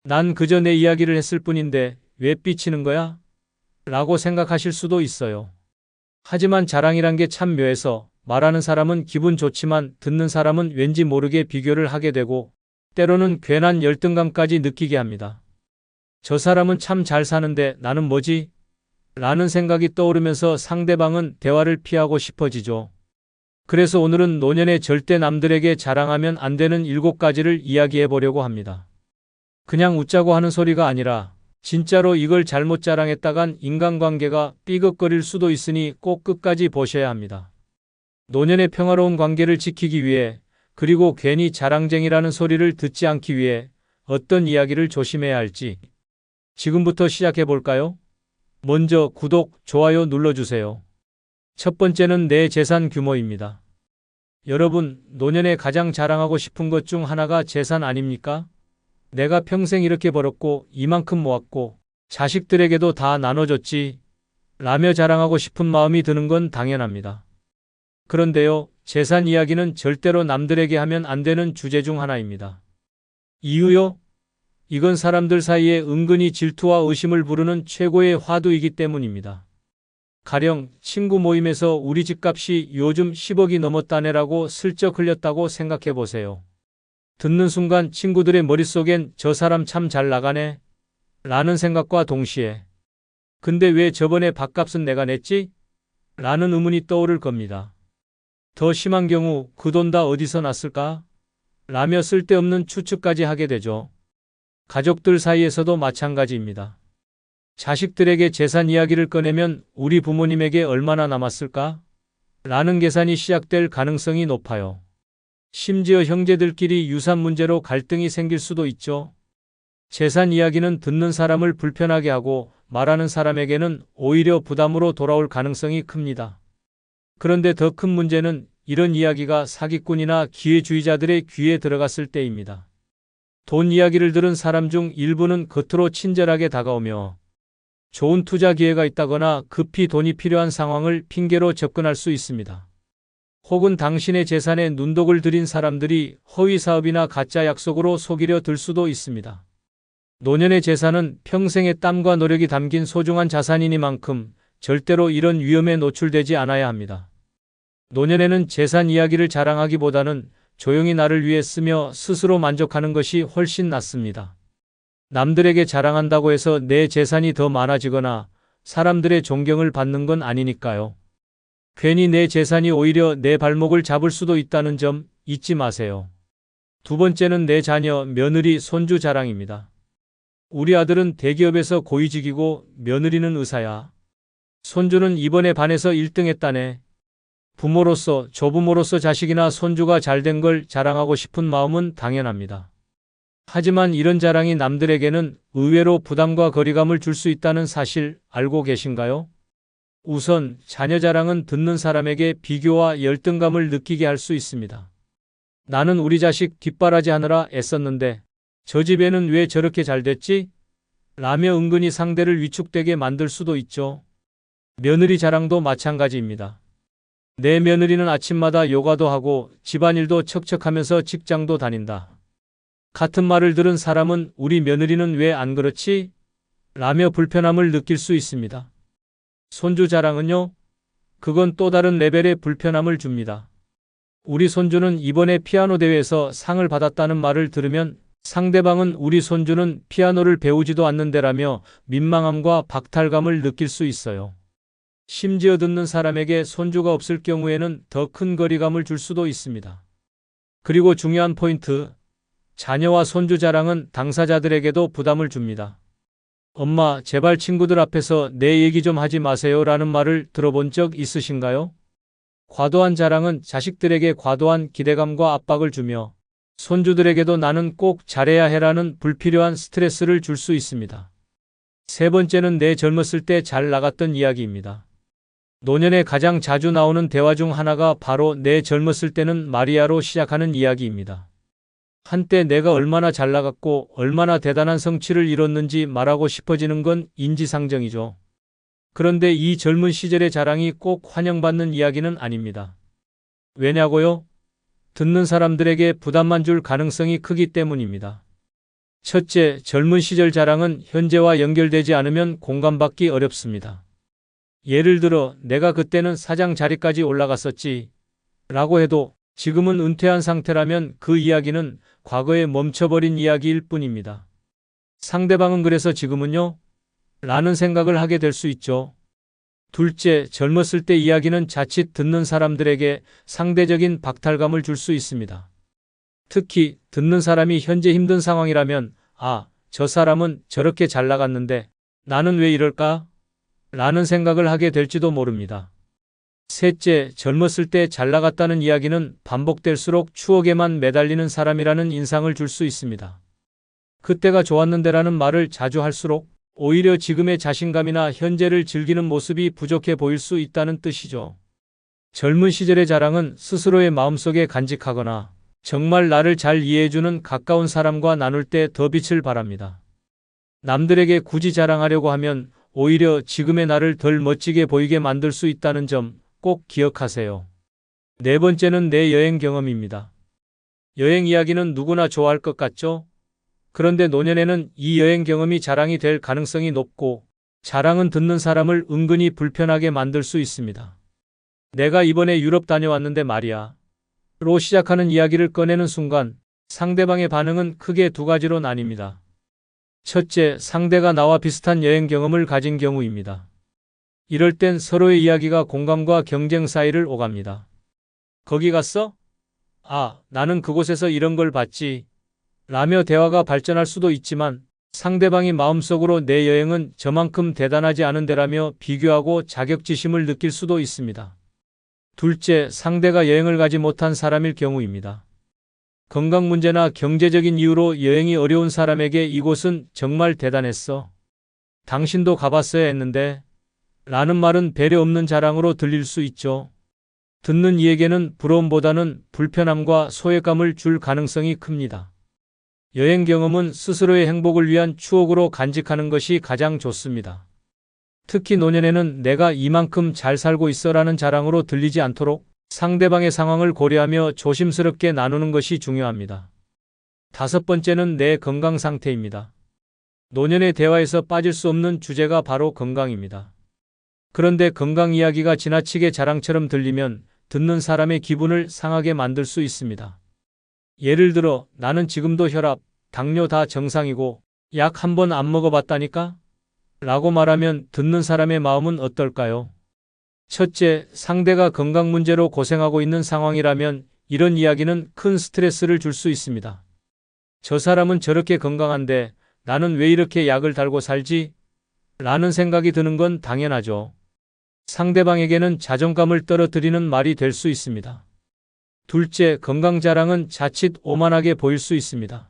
난 그저 내 이야기를 했을 뿐인데 왜 삐치는 거야? 라고 생각하실 수도 있어요. 하지만 자랑이란 게 참 묘해서 말하는 사람은 기분 좋지만 듣는 사람은 왠지 모르게 비교를 하게 되고 때로는 괜한 열등감까지 느끼게 합니다. 저 사람은 참 잘 사는데 나는 뭐지? 라는 생각이 떠오르면서 상대방은 대화를 피하고 싶어지죠. 그래서 오늘은 노년에 절대 남들에게 자랑하면 안 되는 7가지를 이야기해 보려고 합니다. 그냥 웃자고 하는 소리가 아니라 진짜로 이걸 잘못 자랑했다간 인간관계가 삐걱거릴 수도 있으니 꼭 끝까지 보셔야 합니다. 노년의 평화로운 관계를 지키기 위해 그리고 괜히 자랑쟁이라는 소리를 듣지 않기 위해 어떤 이야기를 조심해야 할지 지금부터 시작해 볼까요? 먼저 구독, 좋아요 눌러주세요. 첫 번째는 내 재산 규모입니다. 여러분, 노년에 가장 자랑하고 싶은 것 중 하나가 재산 아닙니까? 내가 평생 이렇게 벌었고 이만큼 모았고 자식들에게도 다 나눠줬지 라며 자랑하고 싶은 마음이 드는 건 당연합니다. 그런데요, 재산 이야기는 절대로 남들에게 하면 안 되는 주제 중 하나입니다. 이유요? 이건 사람들 사이에 은근히 질투와 의심을 부르는 최고의 화두이기 때문입니다. 가령 친구 모임에서 우리 집값이 요즘 10억이 넘었다네라고 슬쩍 흘렸다고 생각해 보세요. 듣는 순간 친구들의 머릿속엔 저 사람 참 잘 나가네 라는 생각과 동시에 근데 왜 저번에 밥값은 내가 냈지? 라는 의문이 떠오를 겁니다. 더 심한 경우 그 돈 다 어디서 났을까? 라며 쓸데없는 추측까지 하게 되죠. 가족들 사이에서도 마찬가지입니다. 자식들에게 재산 이야기를 꺼내면 우리 부모님에게 얼마나 남았을까? 라는 계산이 시작될 가능성이 높아요. 심지어 형제들끼리 유산 문제로 갈등이 생길 수도 있죠. 재산 이야기는 듣는 사람을 불편하게 하고 말하는 사람에게는 오히려 부담으로 돌아올 가능성이 큽니다. 그런데 더 큰 문제는 이런 이야기가 사기꾼이나 기회주의자들의 귀에 들어갔을 때입니다. 돈 이야기를 들은 사람 중 일부는 겉으로 친절하게 다가오며 좋은 투자 기회가 있다거나 급히 돈이 필요한 상황을 핑계로 접근할 수 있습니다. 혹은 당신의 재산에 눈독을 들인 사람들이 허위 사업이나 가짜 약속으로 속이려 들 수도 있습니다. 노년의 재산은 평생의 땀과 노력이 담긴 소중한 자산이니만큼 절대로 이런 위험에 노출되지 않아야 합니다. 노년에는 재산 이야기를 자랑하기보다는 조용히 나를 위해 쓰며 스스로 만족하는 것이 훨씬 낫습니다. 남들에게 자랑한다고 해서 내 재산이 더 많아지거나 사람들의 존경을 받는 건 아니니까요. 괜히 내 재산이 오히려 내 발목을 잡을 수도 있다는 점 잊지 마세요. 두 번째는 내 자녀, 며느리, 손주 자랑입니다. 우리 아들은 대기업에서 고위직이고 며느리는 의사야. 손주는 이번에 반에서 1등 했다네. 부모로서, 조부모로서 자식이나 손주가 잘된 걸 자랑하고 싶은 마음은 당연합니다. 하지만 이런 자랑이 남들에게는 의외로 부담과 거리감을 줄 수 있다는 사실 알고 계신가요? 우선 자녀 자랑은 듣는 사람에게 비교와 열등감을 느끼게 할 수 있습니다. 나는 우리 자식 뒷바라지하느라 애썼는데 저 집에는 왜 저렇게 잘 됐지? 라며 은근히 상대를 위축되게 만들 수도 있죠. 며느리 자랑도 마찬가지입니다. 내 며느리는 아침마다 요가도 하고 집안일도 척척하면서 직장도 다닌다. 같은 말을 들은 사람은 우리 며느리는 왜 안 그렇지? 라며 불편함을 느낄 수 있습니다. 손주 자랑은요? 그건 또 다른 레벨의 불편함을 줍니다. 우리 손주는 이번에 피아노 대회에서 상을 받았다는 말을 들으면 상대방은 우리 손주는 피아노를 배우지도 않는데라며 민망함과 박탈감을 느낄 수 있어요. 심지어 듣는 사람에게 손주가 없을 경우에는 더 큰 거리감을 줄 수도 있습니다. 그리고 중요한 포인트, 자녀와 손주 자랑은 당사자들에게도 부담을 줍니다. 엄마, 제발 친구들 앞에서 내 얘기 좀 하지 마세요 라는 말을 들어본 적 있으신가요? 과도한 자랑은 자식들에게 과도한 기대감과 압박을 주며 손주들에게도 나는 꼭 잘해야 해라는 불필요한 스트레스를 줄 수 있습니다. 세 번째는 내 젊었을 때 잘 나갔던 이야기입니다. 노년에 가장 자주 나오는 대화 중 하나가 바로 내 젊었을 때는 마리아로 시작하는 이야기입니다. 한때 내가 얼마나 잘 나갔고 얼마나 대단한 성취를 이뤘는지 말하고 싶어지는 건 인지상정이죠. 그런데 이 젊은 시절의 자랑이 꼭 환영받는 이야기는 아닙니다. 왜냐고요? 듣는 사람들에게 부담만 줄 가능성이 크기 때문입니다. 첫째, 젊은 시절 자랑은 현재와 연결되지 않으면 공감받기 어렵습니다. 예를 들어 내가 그때는 사장 자리까지 올라갔었지 라고 해도 지금은 은퇴한 상태라면 그 이야기는 과거에 멈춰버린 이야기일 뿐입니다. 상대방은 그래서 지금은요? 라는 생각을 하게 될 수 있죠. 둘째, 젊었을 때 이야기는 자칫 듣는 사람들에게 상대적인 박탈감을 줄 수 있습니다. 특히 듣는 사람이 현재 힘든 상황이라면 아, 저 사람은 저렇게 잘 나갔는데 나는 왜 이럴까? 라는 생각을 하게 될지도 모릅니다. 셋째, 젊었을 때 잘 나갔다는 이야기는 반복될수록 추억에만 매달리는 사람이라는 인상을 줄 수 있습니다. 그때가 좋았는데라는 말을 자주 할수록 오히려 지금의 자신감이나 현재를 즐기는 모습이 부족해 보일 수 있다는 뜻이죠. 젊은 시절의 자랑은 스스로의 마음속에 간직하거나 정말 나를 잘 이해해주는 가까운 사람과 나눌 때 더 빛을 발합니다. 남들에게 굳이 자랑하려고 하면 오히려 지금의 나를 덜 멋지게 보이게 만들 수 있다는 점 꼭 기억하세요. 네 번째는 내 여행 경험입니다. 여행 이야기는 누구나 좋아할 것 같죠? 그런데 노년에는 이 여행 경험이 자랑이 될 가능성이 높고 자랑은 듣는 사람을 은근히 불편하게 만들 수 있습니다. 내가 이번에 유럽 다녀왔는데 말이야. 로 시작하는 이야기를 꺼내는 순간 상대방의 반응은 크게 두 가지로 나뉩니다. 첫째, 상대가 나와 비슷한 여행 경험을 가진 경우입니다. 이럴 땐 서로의 이야기가 공감과 경쟁 사이를 오갑니다. 거기 갔어? 아, 나는 그곳에서 이런 걸 봤지. 라며 대화가 발전할 수도 있지만 상대방이 마음속으로 내 여행은 저만큼 대단하지 않은데라며 비교하고 자격지심을 느낄 수도 있습니다. 둘째, 상대가 여행을 가지 못한 사람일 경우입니다. 건강 문제나 경제적인 이유로 여행이 어려운 사람에게 이곳은 정말 대단했어. 당신도 가봤어야 했는데 라는 말은 배려 없는 자랑으로 들릴 수 있죠. 듣는 이에게는 부러움보다는 불편함과 소외감을 줄 가능성이 큽니다. 여행 경험은 스스로의 행복을 위한 추억으로 간직하는 것이 가장 좋습니다. 특히 노년에는 내가 이만큼 잘 살고 있어라는 자랑으로 들리지 않도록 상대방의 상황을 고려하며 조심스럽게 나누는 것이 중요합니다. 다섯 번째는 내 건강 상태입니다. 노년의 대화에서 빠질 수 없는 주제가 바로 건강입니다. 그런데 건강 이야기가 지나치게 자랑처럼 들리면 듣는 사람의 기분을 상하게 만들 수 있습니다. 예를 들어, 나는 지금도 혈압, 당뇨 다 정상이고 약 한 번 안 먹어봤다니까? 라고 말하면 듣는 사람의 마음은 어떨까요? 첫째, 상대가 건강 문제로 고생하고 있는 상황이라면 이런 이야기는 큰 스트레스를 줄 수 있습니다. 저 사람은 저렇게 건강한데 나는 왜 이렇게 약을 달고 살지? 라는 생각이 드는 건 당연하죠. 상대방에게는 자존감을 떨어뜨리는 말이 될 수 있습니다. 둘째, 건강 자랑은 자칫 오만하게 보일 수 있습니다.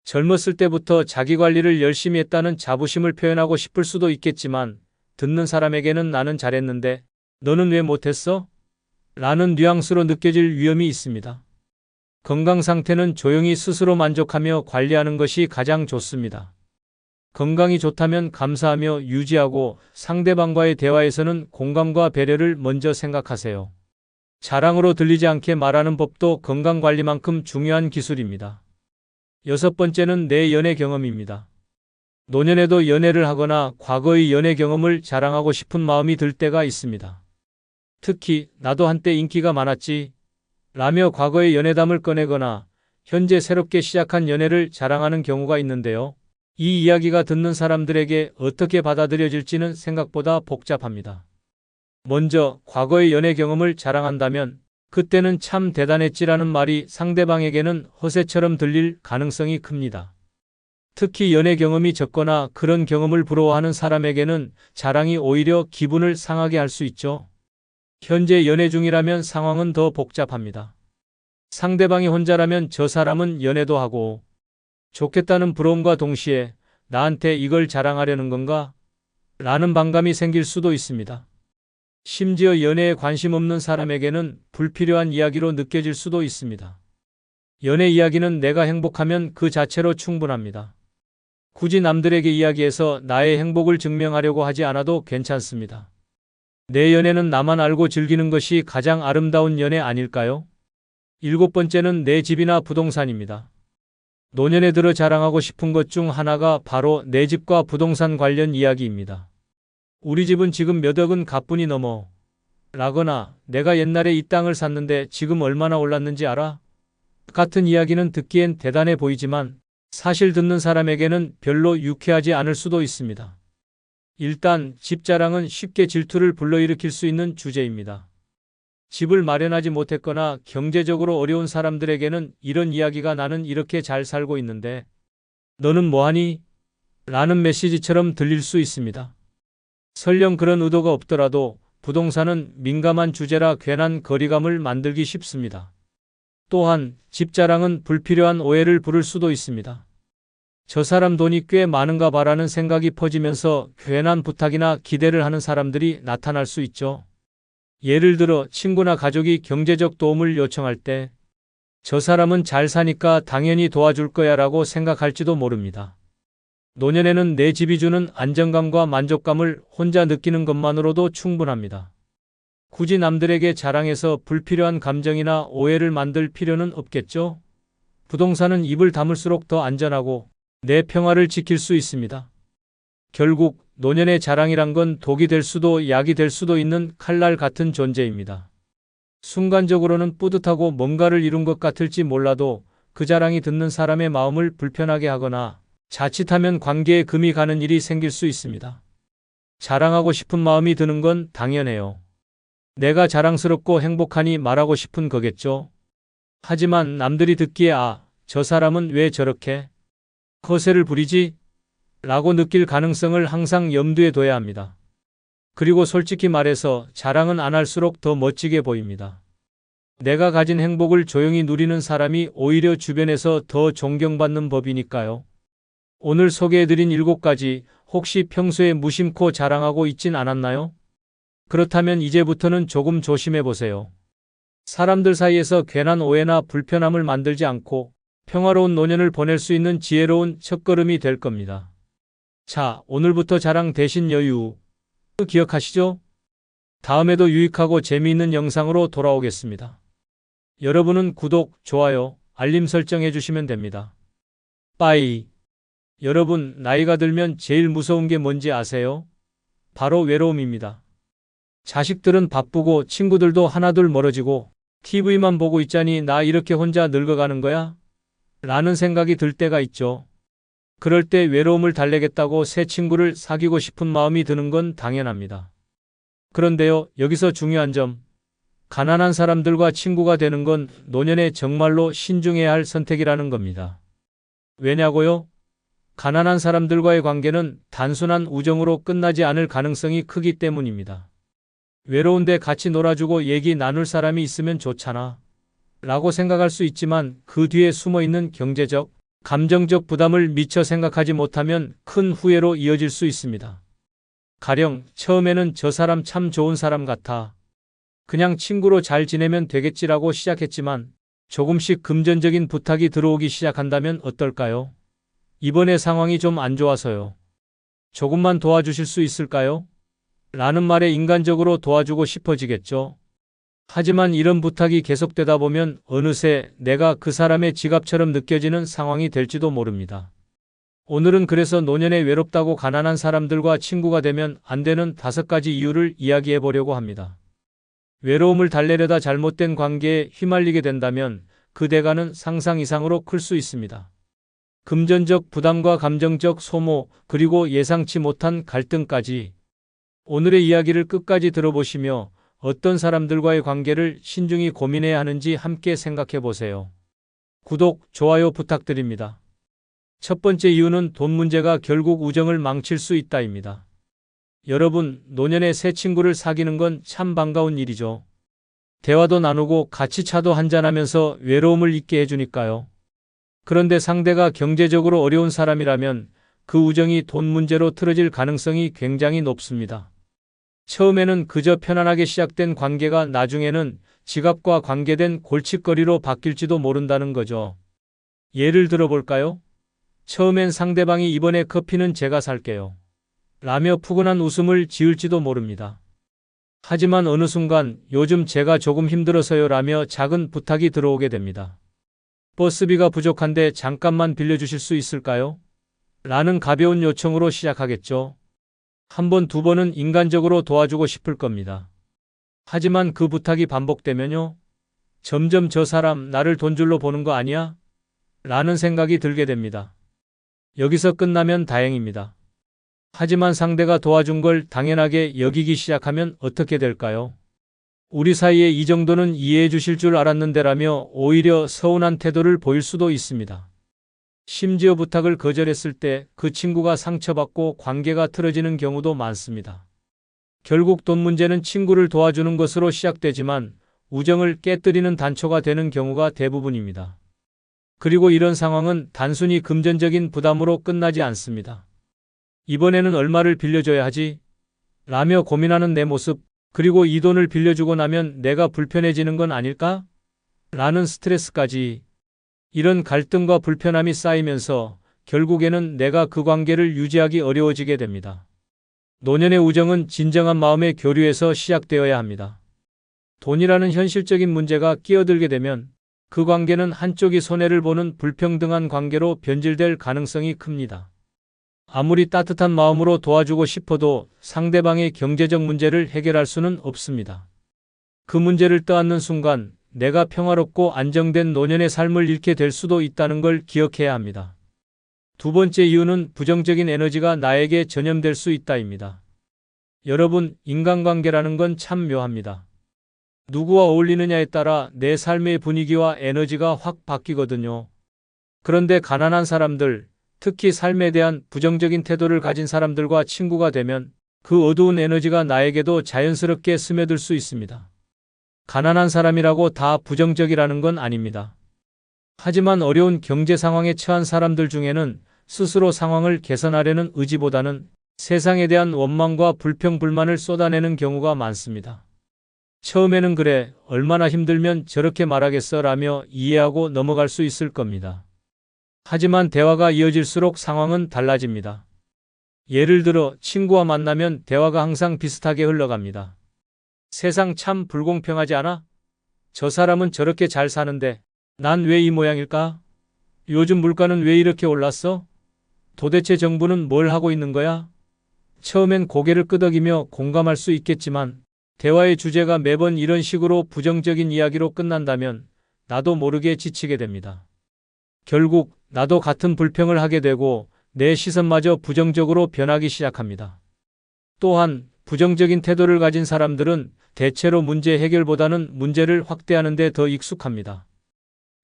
젊었을 때부터 자기 관리를 열심히 했다는 자부심을 표현하고 싶을 수도 있겠지만 듣는 사람에게는 나는 잘했는데 너는 왜 못했어? 라는 뉘앙스로 느껴질 위험이 있습니다. 건강 상태는 조용히 스스로 만족하며 관리하는 것이 가장 좋습니다. 건강이 좋다면 감사하며 유지하고 상대방과의 대화에서는 공감과 배려를 먼저 생각하세요. 자랑으로 들리지 않게 말하는 법도 건강관리만큼 중요한 기술입니다. 여섯 번째는 내 연애 경험입니다. 노년에도 연애를 하거나 과거의 연애 경험을 자랑하고 싶은 마음이 들 때가 있습니다. 특히 나도 한때 인기가 많았지 라며 과거의 연애담을 꺼내거나 현재 새롭게 시작한 연애를 자랑하는 경우가 있는데요. 이 이야기가 듣는 사람들에게 어떻게 받아들여질지는 생각보다 복잡합니다. 먼저 과거의 연애 경험을 자랑한다면 그때는 참 대단했지라는 말이 상대방에게는 허세처럼 들릴 가능성이 큽니다. 특히 연애 경험이 적거나 그런 경험을 부러워하는 사람에게는 자랑이 오히려 기분을 상하게 할 수 있죠. 현재 연애 중이라면 상황은 더 복잡합니다. 상대방이 혼자라면 저 사람은 연애도 하고 좋겠다는 부러움과 동시에 나한테 이걸 자랑하려는 건가? 라는 반감이 생길 수도 있습니다. 심지어 연애에 관심 없는 사람에게는 불필요한 이야기로 느껴질 수도 있습니다. 연애 이야기는 내가 행복하면 그 자체로 충분합니다. 굳이 남들에게 이야기해서 나의 행복을 증명하려고 하지 않아도 괜찮습니다. 내 연애는 나만 알고 즐기는 것이 가장 아름다운 연애 아닐까요? 일곱 번째는 내 집이나 부동산입니다. 노년에 들어 자랑하고 싶은 것 중 하나가 바로 내 집과 부동산 관련 이야기입니다. 우리 집은 지금 몇 억은 가뿐히 넘어. 라거나 내가 옛날에 이 땅을 샀는데 지금 얼마나 올랐는지 알아? 같은 이야기는 듣기엔 대단해 보이지만 사실 듣는 사람에게는 별로 유쾌하지 않을 수도 있습니다. 일단 집 자랑은 쉽게 질투를 불러일으킬 수 있는 주제입니다. 집을 마련하지 못했거나 경제적으로 어려운 사람들에게는 이런 이야기가 나는 이렇게 잘 살고 있는데 너는 뭐하니? 라는 메시지처럼 들릴 수 있습니다. 설령 그런 의도가 없더라도 부동산은 민감한 주제라 괜한 거리감을 만들기 쉽습니다. 또한 집 자랑은 불필요한 오해를 부를 수도 있습니다. 저 사람 돈이 꽤 많은가 봐라는 생각이 퍼지면서 괜한 부탁이나 기대를 하는 사람들이 나타날 수 있죠. 예를 들어 친구나 가족이 경제적 도움을 요청할 때 저 사람은 잘 사니까 당연히 도와줄 거야 라고 생각할지도 모릅니다. 노년에는 내 집이 주는 안정감과 만족감을 혼자 느끼는 것만으로도 충분합니다. 굳이 남들에게 자랑해서 불필요한 감정이나 오해를 만들 필요는 없겠죠? 부동산은 입을 다물수록 더 안전하고 내 평화를 지킬 수 있습니다. 결국 노년의 자랑이란 건 독이 될 수도 약이 될 수도 있는 칼날 같은 존재입니다. 순간적으로는 뿌듯하고 뭔가를 이룬 것 같을지 몰라도 그 자랑이 듣는 사람의 마음을 불편하게 하거나 자칫하면 관계에 금이 가는 일이 생길 수 있습니다. 자랑하고 싶은 마음이 드는 건 당연해요. 내가 자랑스럽고 행복하니 말하고 싶은 거겠죠. 하지만 남들이 듣기에 저 사람은 왜 저렇게 거세를 부리지? 라고 느낄 가능성을 항상 염두에 둬야 합니다. 그리고 솔직히 말해서 자랑은 안 할수록 더 멋지게 보입니다. 내가 가진 행복을 조용히 누리는 사람이 오히려 주변에서 더 존경받는 법이니까요. 오늘 소개해드린 7가지 혹시 평소에 무심코 자랑하고 있진 않았나요? 그렇다면 이제부터는 조금 조심해보세요. 사람들 사이에서 괜한 오해나 불편함을 만들지 않고 평화로운 노년을 보낼 수 있는 지혜로운 첫걸음이 될 겁니다. 자, 오늘부터 자랑 대신 여유. 기억하시죠? 다음에도 유익하고 재미있는 영상으로 돌아오겠습니다. 여러분은 구독, 좋아요, 알림 설정해 주시면 됩니다. 빠이. 여러분, 나이가 들면 제일 무서운 게 뭔지 아세요? 바로 외로움입니다. 자식들은 바쁘고 친구들도 하나둘 멀어지고 TV만 보고 있자니 나 이렇게 혼자 늙어가는 거야? 라는 생각이 들 때가 있죠. 그럴 때 외로움을 달래겠다고 새 친구를 사귀고 싶은 마음이 드는 건 당연합니다. 그런데요, 여기서 중요한 점, 가난한 사람들과 친구가 되는 건 노년에 정말로 신중해야 할 선택이라는 겁니다. 왜냐고요? 가난한 사람들과의 관계는 단순한 우정으로 끝나지 않을 가능성이 크기 때문입니다. 외로운데 같이 놀아주고 얘기 나눌 사람이 있으면 좋잖아 라고 생각할 수 있지만 그 뒤에 숨어있는 경제적, 감정적 부담을 미처 생각하지 못하면 큰 후회로 이어질 수 있습니다. 가령 처음에는 저 사람 참 좋은 사람 같아. 그냥 친구로 잘 지내면 되겠지라고 시작했지만 조금씩 금전적인 부탁이 들어오기 시작한다면 어떨까요? 이번에 상황이 좀 안 좋아서요. 조금만 도와주실 수 있을까요? 라는 말에 인간적으로 도와주고 싶어지겠죠. 하지만 이런 부탁이 계속되다 보면 어느새 내가 그 사람의 지갑처럼 느껴지는 상황이 될지도 모릅니다. 오늘은 그래서 노년에 외롭다고 가난한 사람들과 친구가 되면 안 되는 5가지 이유를 이야기해 보려고 합니다. 외로움을 달래려다 잘못된 관계에 휘말리게 된다면 그 대가는 상상 이상으로 클 수 있습니다. 금전적 부담과 감정적 소모, 그리고 예상치 못한 갈등까지. 오늘의 이야기를 끝까지 들어보시며 어떤 사람들과의 관계를 신중히 고민해야 하는지 함께 생각해 보세요. 구독, 좋아요 부탁드립니다. 첫 번째 이유는 돈 문제가 결국 우정을 망칠 수 있다입니다. 여러분, 노년에 새 친구를 사귀는 건 참 반가운 일이죠. 대화도 나누고 같이 차도 한잔하면서 외로움을 잊게 해주니까요. 그런데 상대가 경제적으로 어려운 사람이라면 그 우정이 돈 문제로 틀어질 가능성이 굉장히 높습니다. 처음에는 그저 편안하게 시작된 관계가 나중에는 지갑과 관계된 골칫거리로 바뀔지도 모른다는 거죠. 예를 들어볼까요? 처음엔 상대방이 이번에 커피는 제가 살게요. 라며 푸근한 웃음을 지을지도 모릅니다. 하지만 어느 순간 요즘 제가 조금 힘들어서요 라며 작은 부탁이 들어오게 됩니다. 버스비가 부족한데 잠깐만 빌려주실 수 있을까요? 라는 가벼운 요청으로 시작하겠죠. 한 번, 두 번은 인간적으로 도와주고 싶을 겁니다. 하지만 그 부탁이 반복되면요. 점점 저 사람 나를 돈줄로 보는 거 아니야? 라는 생각이 들게 됩니다. 여기서 끝나면 다행입니다. 하지만 상대가 도와준 걸 당연하게 여기기 시작하면 어떻게 될까요? 우리 사이에 이 정도는 이해해 주실 줄 알았는데라며 오히려 서운한 태도를 보일 수도 있습니다. 심지어 부탁을 거절했을 때 그 친구가 상처받고 관계가 틀어지는 경우도 많습니다. 결국 돈 문제는 친구를 도와주는 것으로 시작되지만 우정을 깨뜨리는 단초가 되는 경우가 대부분입니다. 그리고 이런 상황은 단순히 금전적인 부담으로 끝나지 않습니다. 이번에는 얼마를 빌려줘야 하지? 라며 고민하는 내 모습, 그리고 이 돈을 빌려주고 나면 내가 불편해지는 건 아닐까? 라는 스트레스까지. 이런 갈등과 불편함이 쌓이면서 결국에는 내가 그 관계를 유지하기 어려워지게 됩니다. 노년의 우정은 진정한 마음의 교류에서 시작되어야 합니다. 돈이라는 현실적인 문제가 끼어들게 되면 그 관계는 한쪽이 손해를 보는 불평등한 관계로 변질될 가능성이 큽니다. 아무리 따뜻한 마음으로 도와주고 싶어도 상대방의 경제적 문제를 해결할 수는 없습니다. 그 문제를 떠안는 순간 내가 평화롭고 안정된 노년의 삶을 잃게 될 수도 있다는 걸 기억해야 합니다. 두 번째 이유는 부정적인 에너지가 나에게 전염될 수 있다입니다. 여러분, 인간관계라는 건 참 묘합니다. 누구와 어울리느냐에 따라 내 삶의 분위기와 에너지가 확 바뀌거든요. 그런데 가난한 사람들, 특히 삶에 대한 부정적인 태도를 가진 사람들과 친구가 되면 그 어두운 에너지가 나에게도 자연스럽게 스며들 수 있습니다. 가난한 사람이라고 다 부정적이라는 건 아닙니다. 하지만 어려운 경제 상황에 처한 사람들 중에는 스스로 상황을 개선하려는 의지보다는 세상에 대한 원망과 불평불만을 쏟아내는 경우가 많습니다. 처음에는 그래, 얼마나 힘들면 저렇게 말하겠어 라며 이해하고 넘어갈 수 있을 겁니다. 하지만 대화가 이어질수록 상황은 달라집니다. 예를 들어 친구와 만나면 대화가 항상 비슷하게 흘러갑니다. 세상 참 불공평하지 않아? 저 사람은 저렇게 잘 사는데 난 왜 이 모양일까? 요즘 물가는 왜 이렇게 올랐어? 도대체 정부는 뭘 하고 있는 거야? 처음엔 고개를 끄덕이며 공감할 수 있겠지만 대화의 주제가 매번 이런 식으로 부정적인 이야기로 끝난다면 나도 모르게 지치게 됩니다. 결국 나도 같은 불평을 하게 되고 내 시선마저 부정적으로 변하기 시작합니다. 또한 부정적인 태도를 가진 사람들은 대체로 문제 해결보다는 문제를 확대하는 데 더 익숙합니다.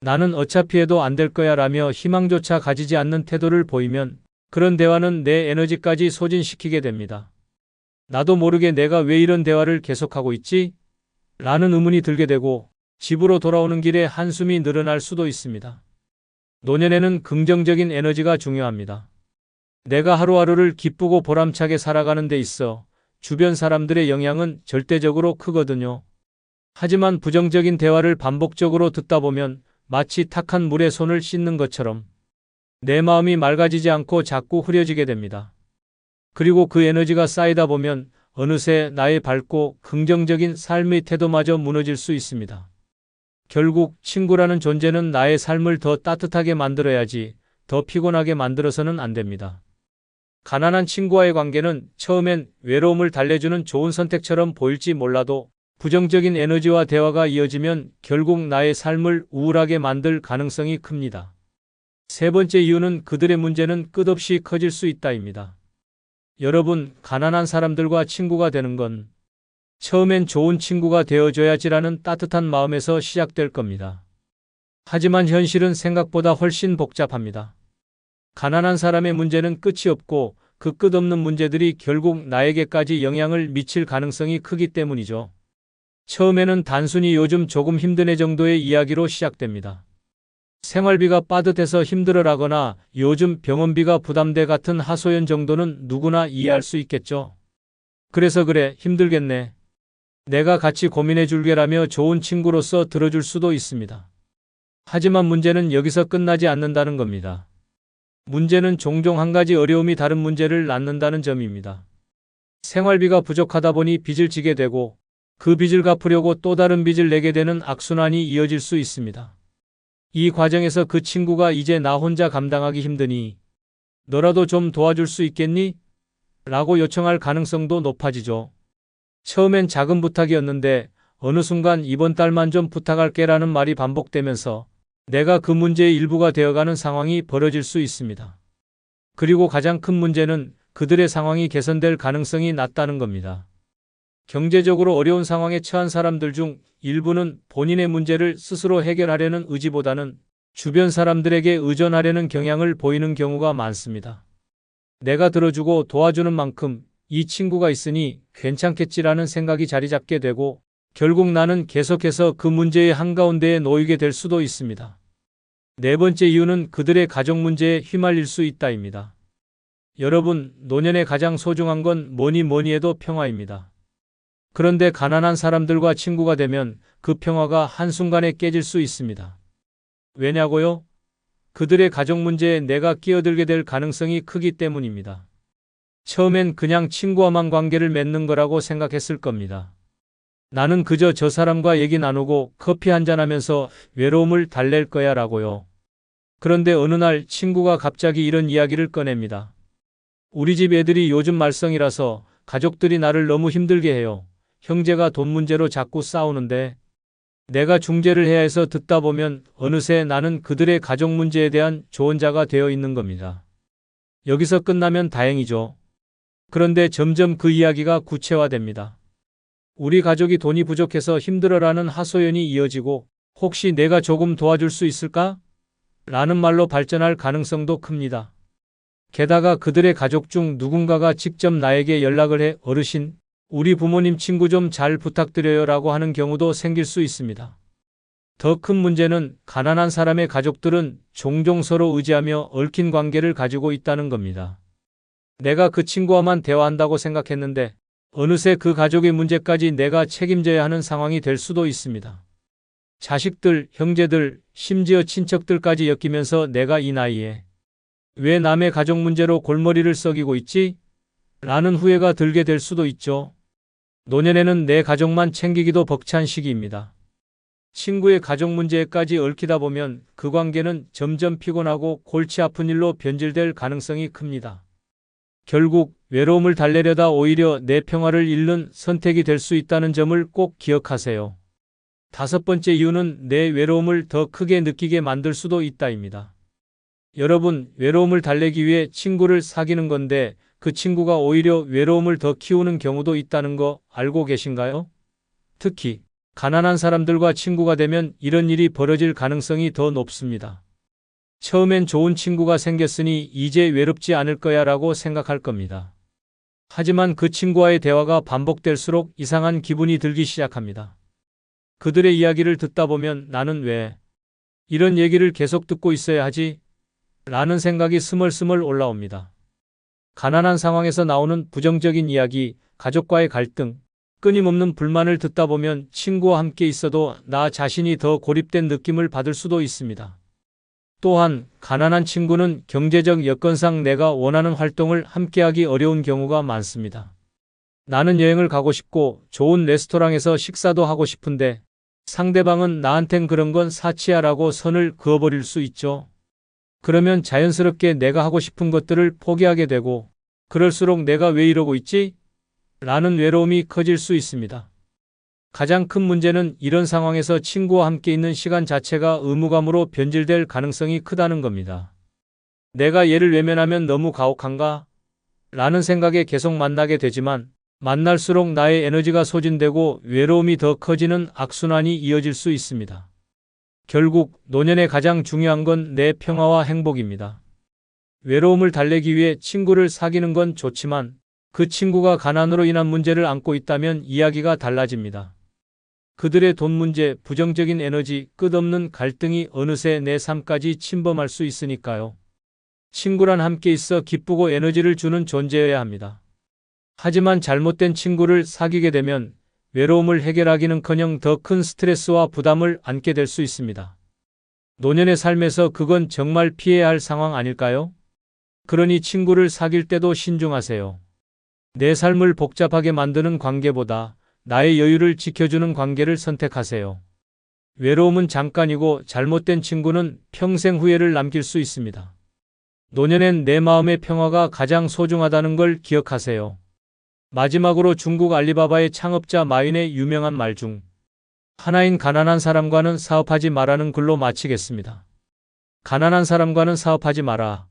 나는 어차피 해도 안 될 거야 라며 희망조차 가지지 않는 태도를 보이면 그런 대화는 내 에너지까지 소진시키게 됩니다. 나도 모르게 내가 왜 이런 대화를 계속하고 있지? 라는 의문이 들게 되고 집으로 돌아오는 길에 한숨이 늘어날 수도 있습니다. 노년에는 긍정적인 에너지가 중요합니다. 내가 하루하루를 기쁘고 보람차게 살아가는 데 있어 주변 사람들의 영향은 절대적으로 크거든요. 하지만 부정적인 대화를 반복적으로 듣다 보면 마치 탁한 물에 손을 씻는 것처럼 내 마음이 맑아지지 않고 자꾸 흐려지게 됩니다. 그리고 그 에너지가 쌓이다 보면 어느새 나의 밝고 긍정적인 삶의 태도마저 무너질 수 있습니다. 결국 친구라는 존재는 나의 삶을 더 따뜻하게 만들어야지 더 피곤하게 만들어서는 안 됩니다. 가난한 친구와의 관계는 처음엔 외로움을 달래주는 좋은 선택처럼 보일지 몰라도 부정적인 에너지와 대화가 이어지면 결국 나의 삶을 우울하게 만들 가능성이 큽니다. 세 번째 이유는 그들의 문제는 끝없이 커질 수 있다입니다. 여러분, 가난한 사람들과 친구가 되는 건 처음엔 좋은 친구가 되어줘야지라는 따뜻한 마음에서 시작될 겁니다. 하지만 현실은 생각보다 훨씬 복잡합니다. 가난한 사람의 문제는 끝이 없고 그 끝없는 문제들이 결국 나에게까지 영향을 미칠 가능성이 크기 때문이죠. 처음에는 단순히 요즘 조금 힘드네 정도의 이야기로 시작됩니다. 생활비가 빠듯해서 힘들어라거나 요즘 병원비가 부담돼 같은 하소연 정도는 누구나 이해할 수 있겠죠. 그래서 그래, 힘들겠네. 내가 같이 고민해 줄게라며 좋은 친구로서 들어줄 수도 있습니다. 하지만 문제는 여기서 끝나지 않는다는 겁니다. 문제는 종종 한 가지 어려움이 다른 문제를 낳는다는 점입니다. 생활비가 부족하다 보니 빚을 지게 되고 그 빚을 갚으려고 또 다른 빚을 내게 되는 악순환이 이어질 수 있습니다. 이 과정에서 그 친구가 이제 나 혼자 감당하기 힘드니 너라도 좀 도와줄 수 있겠니? 라고 요청할 가능성도 높아지죠. 처음엔 작은 부탁이었는데 어느 순간 이번 달만 좀 부탁할게 라는 말이 반복되면서 내가 그 문제의 일부가 되어가는 상황이 벌어질 수 있습니다. 그리고 가장 큰 문제는 그들의 상황이 개선될 가능성이 낮다는 겁니다. 경제적으로 어려운 상황에 처한 사람들 중 일부는 본인의 문제를 스스로 해결하려는 의지보다는 주변 사람들에게 의존하려는 경향을 보이는 경우가 많습니다. 내가 들어주고 도와주는 만큼 이 친구가 있으니 괜찮겠지라는 생각이 자리 잡게 되고 결국 나는 계속해서 그 문제의 한가운데에 놓이게 될 수도 있습니다. 네 번째 이유는 그들의 가족 문제에 휘말릴 수 있다입니다. 여러분, 노년에 가장 소중한 건 뭐니 해도 평화입니다. 그런데 가난한 사람들과 친구가 되면 그 평화가 한순간에 깨질 수 있습니다. 왜냐고요? 그들의 가족 문제에 내가 끼어들게 될 가능성이 크기 때문입니다. 처음엔 그냥 친구와만 관계를 맺는 거라고 생각했을 겁니다. 나는 그저 저 사람과 얘기 나누고 커피 한잔하면서 외로움을 달랠 거야 라고요. 그런데 어느 날 친구가 갑자기 이런 이야기를 꺼냅니다. 우리 집 애들이 요즘 말썽이라서 가족들이 나를 너무 힘들게 해요. 형제가 돈 문제로 자꾸 싸우는데 내가 중재를 해야 해서 듣다 보면 어느새 나는 그들의 가족 문제에 대한 조언자가 되어 있는 겁니다. 여기서 끝나면 다행이죠. 그런데 점점 그 이야기가 구체화됩니다. 우리 가족이 돈이 부족해서 힘들어라는 하소연이 이어지고 혹시 내가 조금 도와줄 수 있을까? 라는 말로 발전할 가능성도 큽니다. 게다가 그들의 가족 중 누군가가 직접 나에게 연락을 해 어르신, 우리 부모님 친구 좀 잘 부탁드려요 라고 하는 경우도 생길 수 있습니다. 더 큰 문제는 가난한 사람의 가족들은 종종 서로 의지하며 얽힌 관계를 가지고 있다는 겁니다. 내가 그 친구와만 대화한다고 생각했는데 어느새 그 가족의 문제까지 내가 책임져야 하는 상황이 될 수도 있습니다. 자식들, 형제들, 심지어 친척들까지 엮이면서 내가 이 나이에 왜 남의 가족 문제로 골머리를 썩이고 있지? 라는 후회가 들게 될 수도 있죠. 노년에는 내 가족만 챙기기도 벅찬 시기입니다. 친구의 가족 문제까지 얽히다 보면 그 관계는 점점 피곤하고 골치 아픈 일로 변질될 가능성이 큽니다. 결국 외로움을 달래려다 오히려 내 평화를 잃는 선택이 될 수 있다는 점을 꼭 기억하세요. 다섯 번째 이유는 내 외로움을 더 크게 느끼게 만들 수도 있다입니다. 여러분, 외로움을 달래기 위해 친구를 사귀는 건데 그 친구가 오히려 외로움을 더 키우는 경우도 있다는 거 알고 계신가요? 특히 가난한 사람들과 친구가 되면 이런 일이 벌어질 가능성이 더 높습니다. 처음엔 좋은 친구가 생겼으니 이제 외롭지 않을 거야 라고 생각할 겁니다. 하지만 그 친구와의 대화가 반복될수록 이상한 기분이 들기 시작합니다. 그들의 이야기를 듣다 보면 나는 왜 이런 얘기를 계속 듣고 있어야 하지? 라는 생각이 스멀스멀 올라옵니다. 가난한 상황에서 나오는 부정적인 이야기, 가족과의 갈등, 끊임없는 불만을 듣다 보면 친구와 함께 있어도 나 자신이 더 고립된 느낌을 받을 수도 있습니다. 또한 가난한 친구는 경제적 여건상 내가 원하는 활동을 함께하기 어려운 경우가 많습니다. 나는 여행을 가고 싶고 좋은 레스토랑에서 식사도 하고 싶은데 상대방은 나한텐 그런 건 사치야라고 선을 그어버릴 수 있죠. 그러면 자연스럽게 내가 하고 싶은 것들을 포기하게 되고 그럴수록 내가 왜 이러고 있지? 라는 외로움이 커질 수 있습니다. 가장 큰 문제는 이런 상황에서 친구와 함께 있는 시간 자체가 의무감으로 변질될 가능성이 크다는 겁니다. 내가 얘를 외면하면 너무 가혹한가? 라는 생각에 계속 만나게 되지만 만날수록 나의 에너지가 소진되고 외로움이 더 커지는 악순환이 이어질 수 있습니다. 결국 노년에 가장 중요한 건 내 평화와 행복입니다. 외로움을 달래기 위해 친구를 사귀는 건 좋지만 그 친구가 가난으로 인한 문제를 안고 있다면 이야기가 달라집니다. 그들의 돈 문제, 부정적인 에너지, 끝없는 갈등이 어느새 내 삶까지 침범할 수 있으니까요. 친구란 함께 있어 기쁘고 에너지를 주는 존재여야 합니다. 하지만 잘못된 친구를 사귀게 되면 외로움을 해결하기는커녕 더 큰 스트레스와 부담을 안게 될 수 있습니다. 노년의 삶에서 그건 정말 피해야 할 상황 아닐까요? 그러니 친구를 사귈 때도 신중하세요. 내 삶을 복잡하게 만드는 관계보다 나의 여유를 지켜주는 관계를 선택하세요. 외로움은 잠깐이고 잘못된 친구는 평생 후회를 남길 수 있습니다. 노년엔 내 마음의 평화가 가장 소중하다는 걸 기억하세요. 마지막으로 중국 알리바바의 창업자 마윈의 유명한 말 중 하나인 가난한 사람과는 사업하지 마라는 글로 마치겠습니다. 가난한 사람과는 사업하지 마라.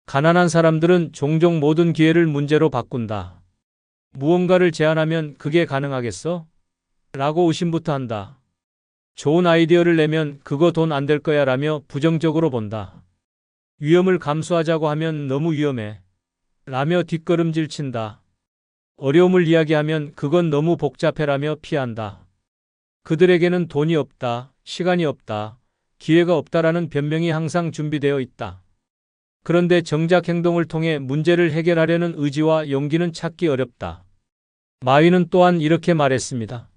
가난한 사람들은 종종 모든 기회를 문제로 바꾼다. 무언가를 제안하면 그게 가능하겠어? 라고 의심부터 한다. 좋은 아이디어를 내면 그거 돈 안 될 거야 라며 부정적으로 본다. 위험을 감수하자고 하면 너무 위험해. 라며 뒷걸음질 친다. 어려움을 이야기하면 그건 너무 복잡해라며 피한다. 그들에게는 돈이 없다, 시간이 없다, 기회가 없다라는 변명이 항상 준비되어 있다. 그런데 정작 행동을 통해 문제를 해결하려는 의지와 용기는 찾기 어렵다. 마윈은 또한 이렇게 말했습니다.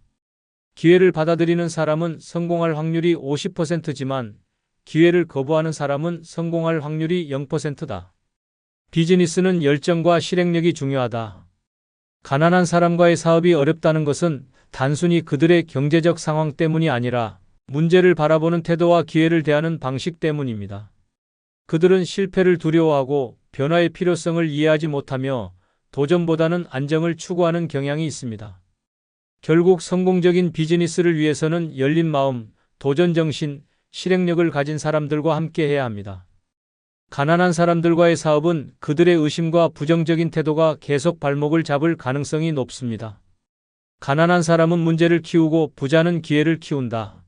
기회를 받아들이는 사람은 성공할 확률이 50%지만 기회를 거부하는 사람은 성공할 확률이 0%다. 비즈니스는 열정과 실행력이 중요하다. 가난한 사람과의 사업이 어렵다는 것은 단순히 그들의 경제적 상황 때문이 아니라 문제를 바라보는 태도와 기회를 대하는 방식 때문입니다. 그들은 실패를 두려워하고 변화의 필요성을 이해하지 못하며 도전보다는 안정을 추구하는 경향이 있습니다. 결국 성공적인 비즈니스를 위해서는 열린 마음, 도전 정신, 실행력을 가진 사람들과 함께 해야 합니다. 가난한 사람들과의 사업은 그들의 의심과 부정적인 태도가 계속 발목을 잡을 가능성이 높습니다. 가난한 사람은 문제를 키우고 부자는 기회를 키운다.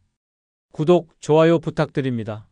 구독, 좋아요 부탁드립니다.